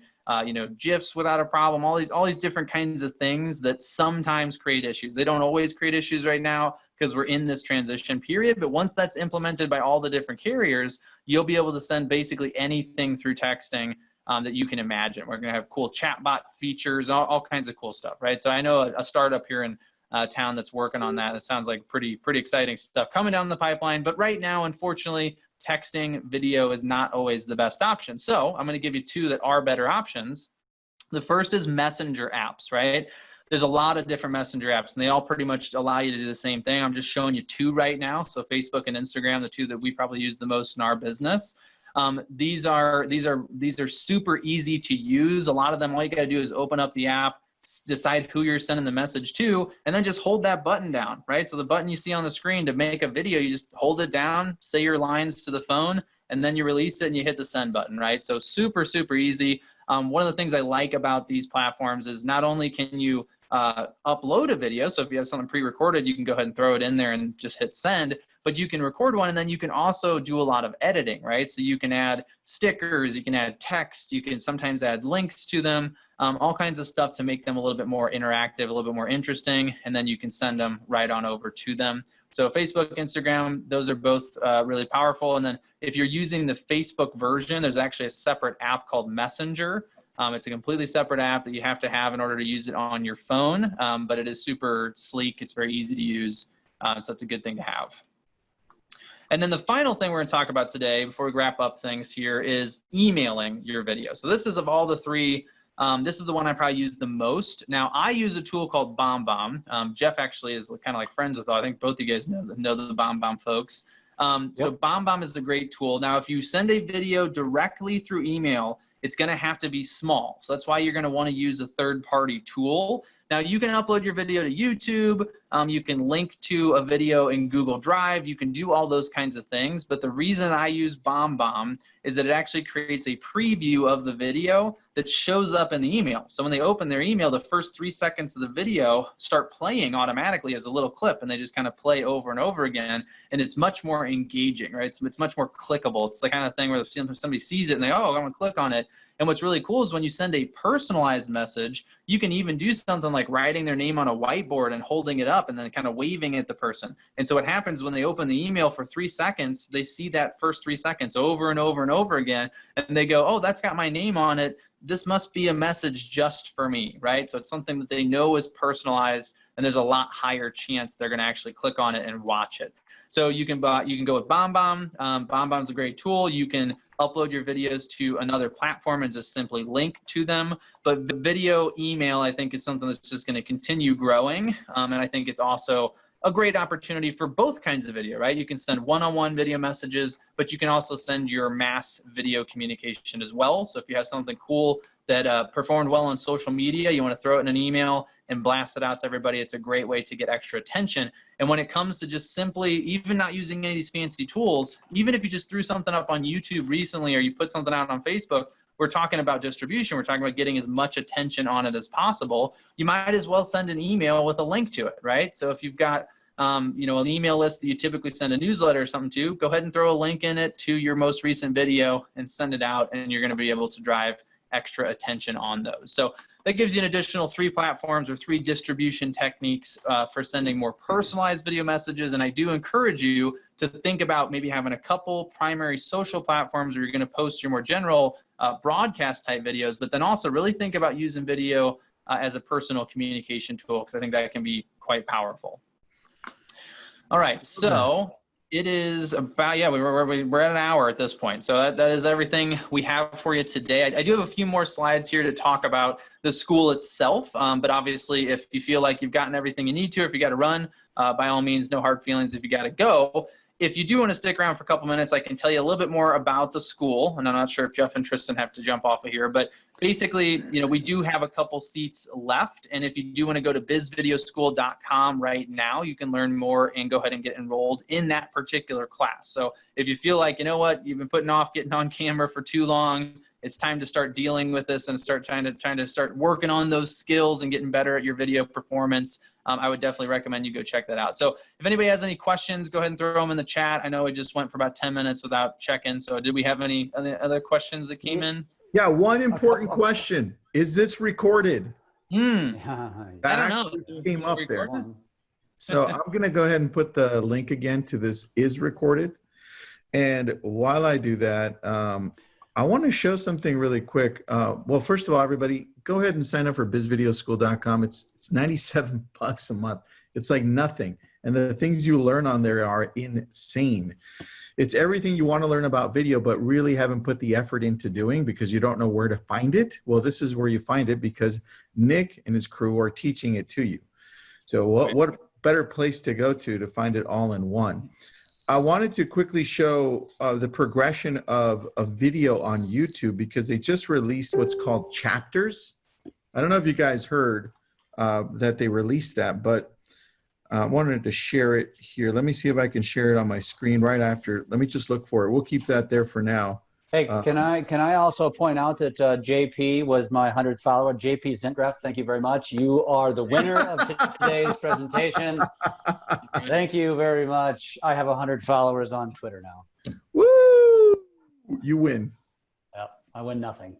GIFs without a problem. All these different kinds of things that sometimes create issues. They don't always create issues right now because we're in this transition period. But once that's implemented by all the different carriers, you'll be able to send basically anything through texting that you can imagine. We're going to have cool chatbot features, all kinds of cool stuff, right? So I know a startup here in town that's working on that. It sounds like pretty exciting stuff coming down the pipeline. But right now, unfortunately, texting video is not always the best option. So I'm going to give you 2 that are better options. The first is messenger apps, right? There's a lot of different messenger apps, and they all pretty much allow you to do the same thing. I'm just showing you 2 right now. So Facebook and Instagram, the 2 that we probably use the most in our business. These are super easy to use. A lot of them, all you got to do is open up the app, decide who you're sending the message to, and then just hold that button down, right? So the button you see on the screen to make a video, you just hold it down, say your lines to the phone, and then you release it and you hit the send button, right? So super easy. One of the things I like about these platforms is not only can you upload a video, so if you have something pre-recorded, you can go ahead and throw it in there and just hit send, but you can record one, and then you can also do a lot of editing, right? So you can add stickers, you can add text, you can sometimes add links to them, all kinds of stuff to make them a little bit more interactive, a little bit more interesting, and then you can send them right on over to them. So Facebook, Instagram, those are both really powerful. And then if you're using the Facebook version, there's actually a separate app called Messenger. It's a completely separate app that you have to have in order to use it on your phone, but it is super sleek. It's very easy to use, so that's a good thing to have. And then the final thing we're going to talk about today, before we wrap up things here, is emailing your video. So this is, of all the 3, this is the one I probably use the most. Now, I use a tool called BombBomb. Jeff actually is kind of like friends with, I think both you guys know the BombBomb folks. So BombBomb is a great tool. Now, if you send a video directly through email, it's going to have to be small. So that's why you're going to want to use a third-party tool. Now, you can upload your video to YouTube. You can link to a video in Google Drive. You can do all those kinds of things. But the reason I use BombBomb is that it actually creates a preview of the video that shows up in the email. So when they open their email, the first 3 seconds of the video start playing automatically as a little clip, and they just kind of play over and over again. And it's much more engaging, right? It's much more clickable. It's the kind of thing where somebody sees it and they, oh, I'm going to click on it. And what's really cool is when you send a personalized message, you can even do something like writing their name on a whiteboard and holding it up and then kind of waving at the person. And so what happens when they open the email for 3 seconds, they see that first 3 seconds over and over and over again, and they go, oh, that's got my name on it. This must be a message just for me, right? So it's something that they know is personalized, and there's a lot higher chance they're going to actually click on it and watch it. So you can go with BombBomb. BombBomb's a great tool. You can upload your videos to another platform and just simply link to them. But the video email, I think, is something that's just going to continue growing. And I think it's also a great opportunity for both kinds of video, right? You can send one-on-one video messages, but you can also send your mass video communication as well. So if you have something cool that performed well on social media, you want to throw it in an email and blast it out to everybody. It's a great way to get extra attention. And when it comes to just simply, even not using any of these fancy tools, even if you just threw something up on YouTube recently or you put something out on Facebook, we're talking about distribution. We're talking about getting as much attention on it as possible. You might as well send an email with a link to it, right? So if you've got an email list that you typically send a newsletter or something to, go ahead and throw a link in it to your most recent video and send it out, and you're going to be able to drive extra attention on those. So that gives you an additional 3 platforms or 3 distribution techniques for sending more personalized video messages. And I do encourage you to think about maybe having a couple primary social platforms where you're going to post your more general broadcast type videos, but then also really think about using video as a personal communication tool, because I think that can be quite powerful. All right, so it is about, we're at an hour at this point. So that is everything we have for you today. I do have a few more slides here to talk about the school itself. But obviously, if you feel like you've gotten everything you need to, or if you got to run, by all means, no hard feelings if you got to go. If you do want to stick around for a couple minutes, I can tell you a little bit more about the school. And I'm not sure if Jeff and Tristan have to jump off of here, but basically, we do have a couple seats left. And if you do want to go to bizvideoschool.com right now, you can learn more and go ahead and get enrolled in that particular class. So if you feel like, you know what, you've been putting off getting on camera for too long, it's time to start dealing with this and start trying to start working on those skills and getting better at your video performance. I would definitely recommend you go check that out. So if anybody has any questions, go ahead and throw them in the chat. I know we just went for about 10 minutes without checking. So did we have any other questions that came in? Yeah, one important question. Is this recorded? I don't know. Came up there. So I'm going to go ahead and put the link again to this is recorded. And while I do that, I want to show something really quick. Well, first of all, everybody, go ahead and sign up for bizvideoschool.com. It's $97 a month. It's like nothing. And the things you learn on there are insane. It's everything you want to learn about video, but really haven't put the effort into doing because you don't know where to find it. Well, this is where you find it because Nick and his crew are teaching it to you. So what better place to go to find it all in one? I wanted to quickly show the progression of a video on YouTube because they just released what's called chapters. I don't know if you guys heard that they released that, but I wanted to share it here. Let me see if I can share it on my screen right after. Let me just look for it. We'll keep that there for now. Hey, can I also point out that JP was my 100th follower. JP Zintreff, thank you very much. You are the winner of today's presentation. Thank you very much. I have 100 followers on Twitter now. Woo! You win. Yep, I win nothing.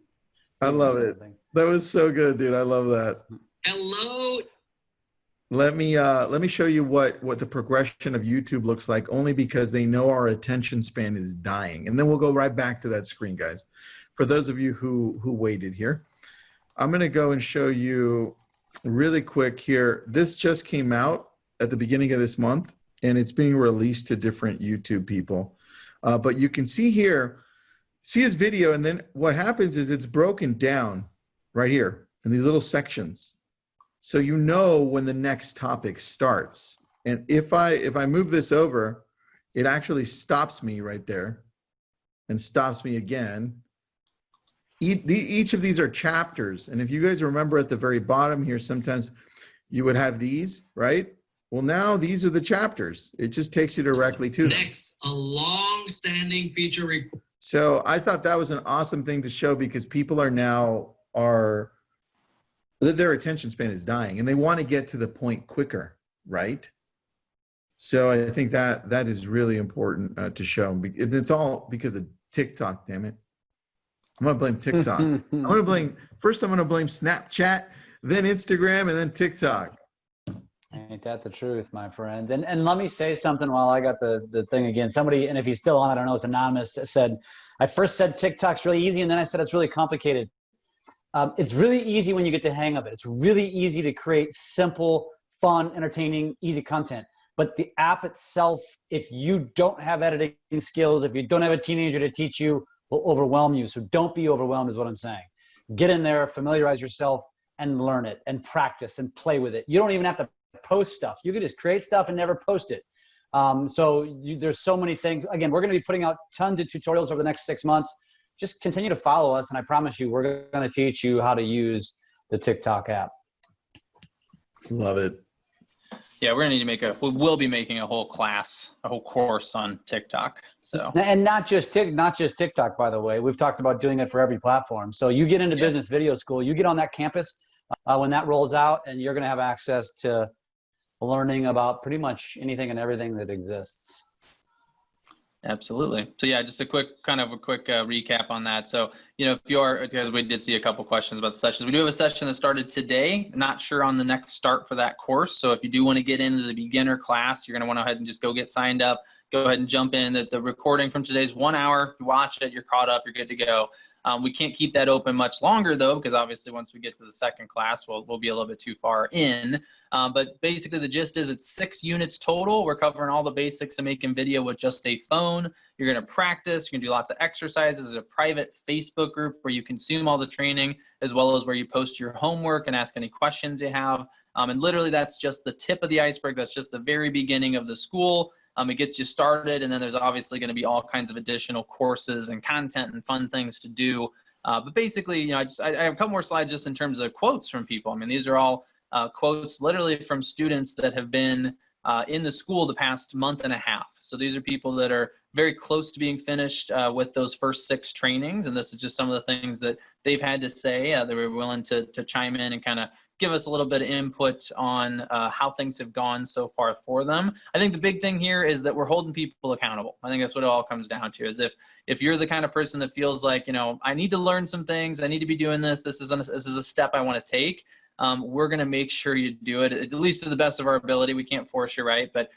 I love it. That was so good, dude. I love that. Hello. Let me show you what the progression of YouTube looks like, only because they know our attention span is dying. And then we'll go right back to that screen, guys. For those of you who waited here, I'm going to go and show you really quick here. This just came out at the beginning of this month, and it's being released to different YouTube people. But you can see here, see his video, and then what happens is it's broken down right here in these little sections. So you know when the next topic starts. And if I move this over, it actually stops me right there and stops me again. Each of these are chapters. And if you guys remember at the very bottom here, sometimes you would have these, right? Well, now these are the chapters. It just takes you directly to them. Next, a long-standing feature. So I thought that was an awesome thing to show because people are now their attention span is dying and they want to get to the point quicker, right? So I think that is really important to show. It's all because of TikTok, damn it. I'm going to blame TikTok. I'm going to blame Snapchat, then Instagram, and then TikTok. Ain't that the truth, my friend? And let me say something while I got the thing again. Somebody, and if he's still on, I don't know, it's anonymous, said, I first said TikTok's really easy, and then I said it's really complicated. It's really easy when you get the hang of it. It's really easy to create simple, fun, entertaining, easy content. But the app itself, if you don't have editing skills, if you don't have a teenager to teach you, will overwhelm you. So don't be overwhelmed is what I'm saying. Get in there, familiarize yourself, and learn it, and practice, and play with it. You don't even have to post stuff. You can just create stuff and never post it. There's so many things. Again, we're going to be putting out tons of tutorials over the next 6 months. Just continue to follow us, and I promise you, we're going to teach you how to use the TikTok app. Love it. Yeah, we're gonna need to we will be making a whole class, a whole course on TikTok. So, and not just TikTok, by the way. We've talked about doing it for every platform. So you get into business video school, you get on that campus when that rolls out, and you're gonna have access to learning about pretty much anything and everything that exists. Absolutely. So yeah, just a quick recap on that. So, if you are, because we did see a couple questions about the sessions, we do have a session that started today. Not sure on the next start for that course. So if you do want to get into the beginner class, you're going to want to go ahead and just go get signed up. Go ahead and jump in. The recording from today's 1 hour, watch it, you're caught up, you're good to go. We can't keep that open much longer though, because obviously once we get to the second class, we'll be a little bit too far in. But basically the gist is it's 6 units total. We're covering all the basics of making video with just a phone. You're going to practice. You're going to do lots of exercises. There's a private Facebook group where you consume all the training, as well as where you post your homework and ask any questions you have. And literally that's just the tip of the iceberg. That's just the very beginning of the school. It gets you started, and then there's obviously going to be all kinds of additional courses and content and fun things to do. But basically, I have a couple more slides just in terms of quotes from people. I mean, these are all quotes literally from students that have been in the school the past month and a half. So these are people that are very close to being finished with those first 6 trainings, and this is just some of the things that they've had to say. They were willing to chime in and kind of give us a little bit of input on how things have gone so far for them. I think the big thing here is that we're holding people accountable. I think that's what it all comes down to, is if you're the kind of person that feels like, I need to learn some things, I need to be doing this, this is a step I want to take, we're going to make sure you do it, at least to the best of our ability. We can't force you, right? But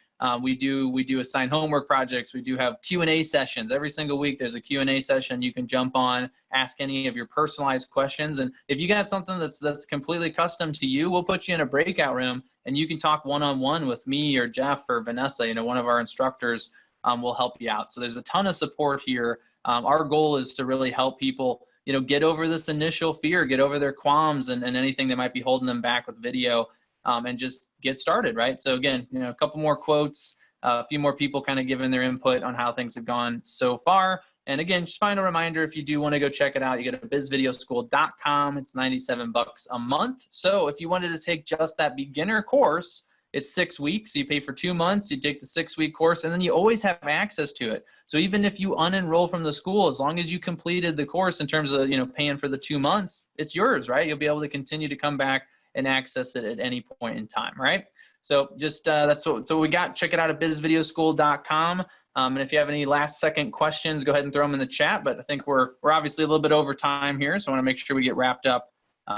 we do assign homework projects. We do have Q&A sessions. Every single week there's a Q&A session you can jump on, ask any of your personalized questions. And if you got something that's completely custom to you, we'll put you in a breakout room and you can talk one-on-one with me or Jeff or Vanessa, one of our instructors will help you out. So there's a ton of support here. Our goal is to really help people get over this initial fear, get over their qualms and anything that might be holding them back with video, and just get started, right? So again, a couple more quotes, a few more people kind of giving their input on how things have gone so far. And again, just final reminder, if you do want to go check it out, you go to bizvideoschool.com. It's $97 a month. So if you wanted to take just that beginner course, it's 6 weeks. So you pay for 2 months, you take the 6-week course, and then you always have access to it. So even if you unenroll from the school, as long as you completed the course in terms of, paying for the 2 months, it's yours, right? You'll be able to continue to come back and access it at any point in time, right? So just that's what we got. Check it out at bizvideoschool.com. And if you have any last second questions, go ahead and throw them in the chat. But I think we're obviously a little bit over time here, so I want to make sure we get wrapped up.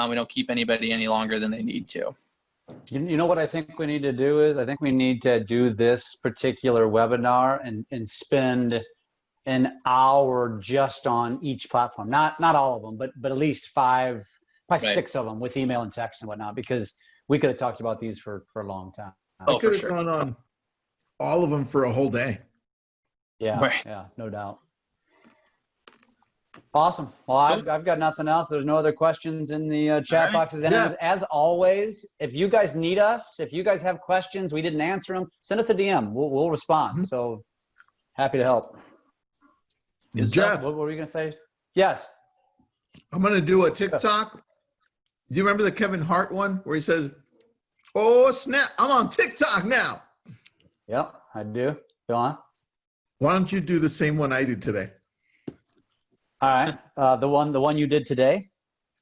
We don't keep anybody any longer than they need to. You know what I think we need to do is, I think we need to do this particular webinar and spend an hour just on each platform. Not all of them, but at least 5, probably Right. 6 of them with email and text and whatnot, because we could have talked about these for a long time. I could have gone on all of them for a whole day. Yeah, Right. yeah, no doubt. Awesome. Well, I've got nothing else. There's no other questions in the chat right. boxes. And as always, if you guys need us, if you guys have questions, we didn't answer them, send us a DM. We'll respond. So happy to help. Jeff, What were you going to say? Yes. I'm going to do a TikTok. Do you remember the Kevin Hart one where he says, "Oh, snap, I'm on TikTok now"? Yep, I do. Go on. Why don't you do the same one I did today? All right. The one you did today?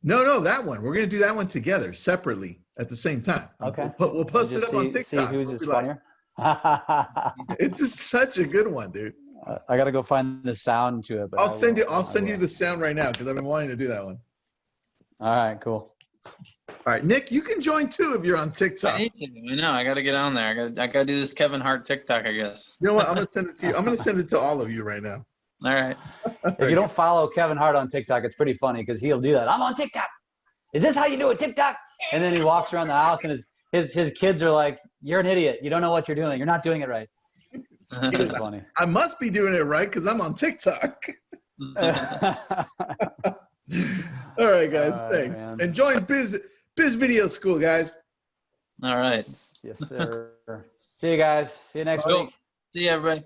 No, that one. We're going to do that one together, separately, at the same time. Okay. We'll post it up on TikTok. See who's We'll is be like, funnier. it's just such a good one, dude. I got to go find the sound to it. But I'll send you the sound right now because I've been wanting to do that one. All right, cool. All right, Nick, you can join too if you're on TikTok. I need to. I know. I got to get on there. I got to do this Kevin Hart TikTok, I guess. You know what? I'm gonna send it to you. I'm gonna send it to all of you right now. All right. If you don't follow Kevin Hart on TikTok, it's pretty funny because he'll do that. I'm on TikTok. Is this how you do it, TikTok? And then he walks around the house and his kids are like, "You're an idiot. You don't know what you're doing. You're not doing it right." It's pretty funny. I must be doing it right because I'm on TikTok. All right, guys. Thanks. Man. And join Biz Video School, guys. All right. Yes, sir. See you guys. See you next week. See you, everybody.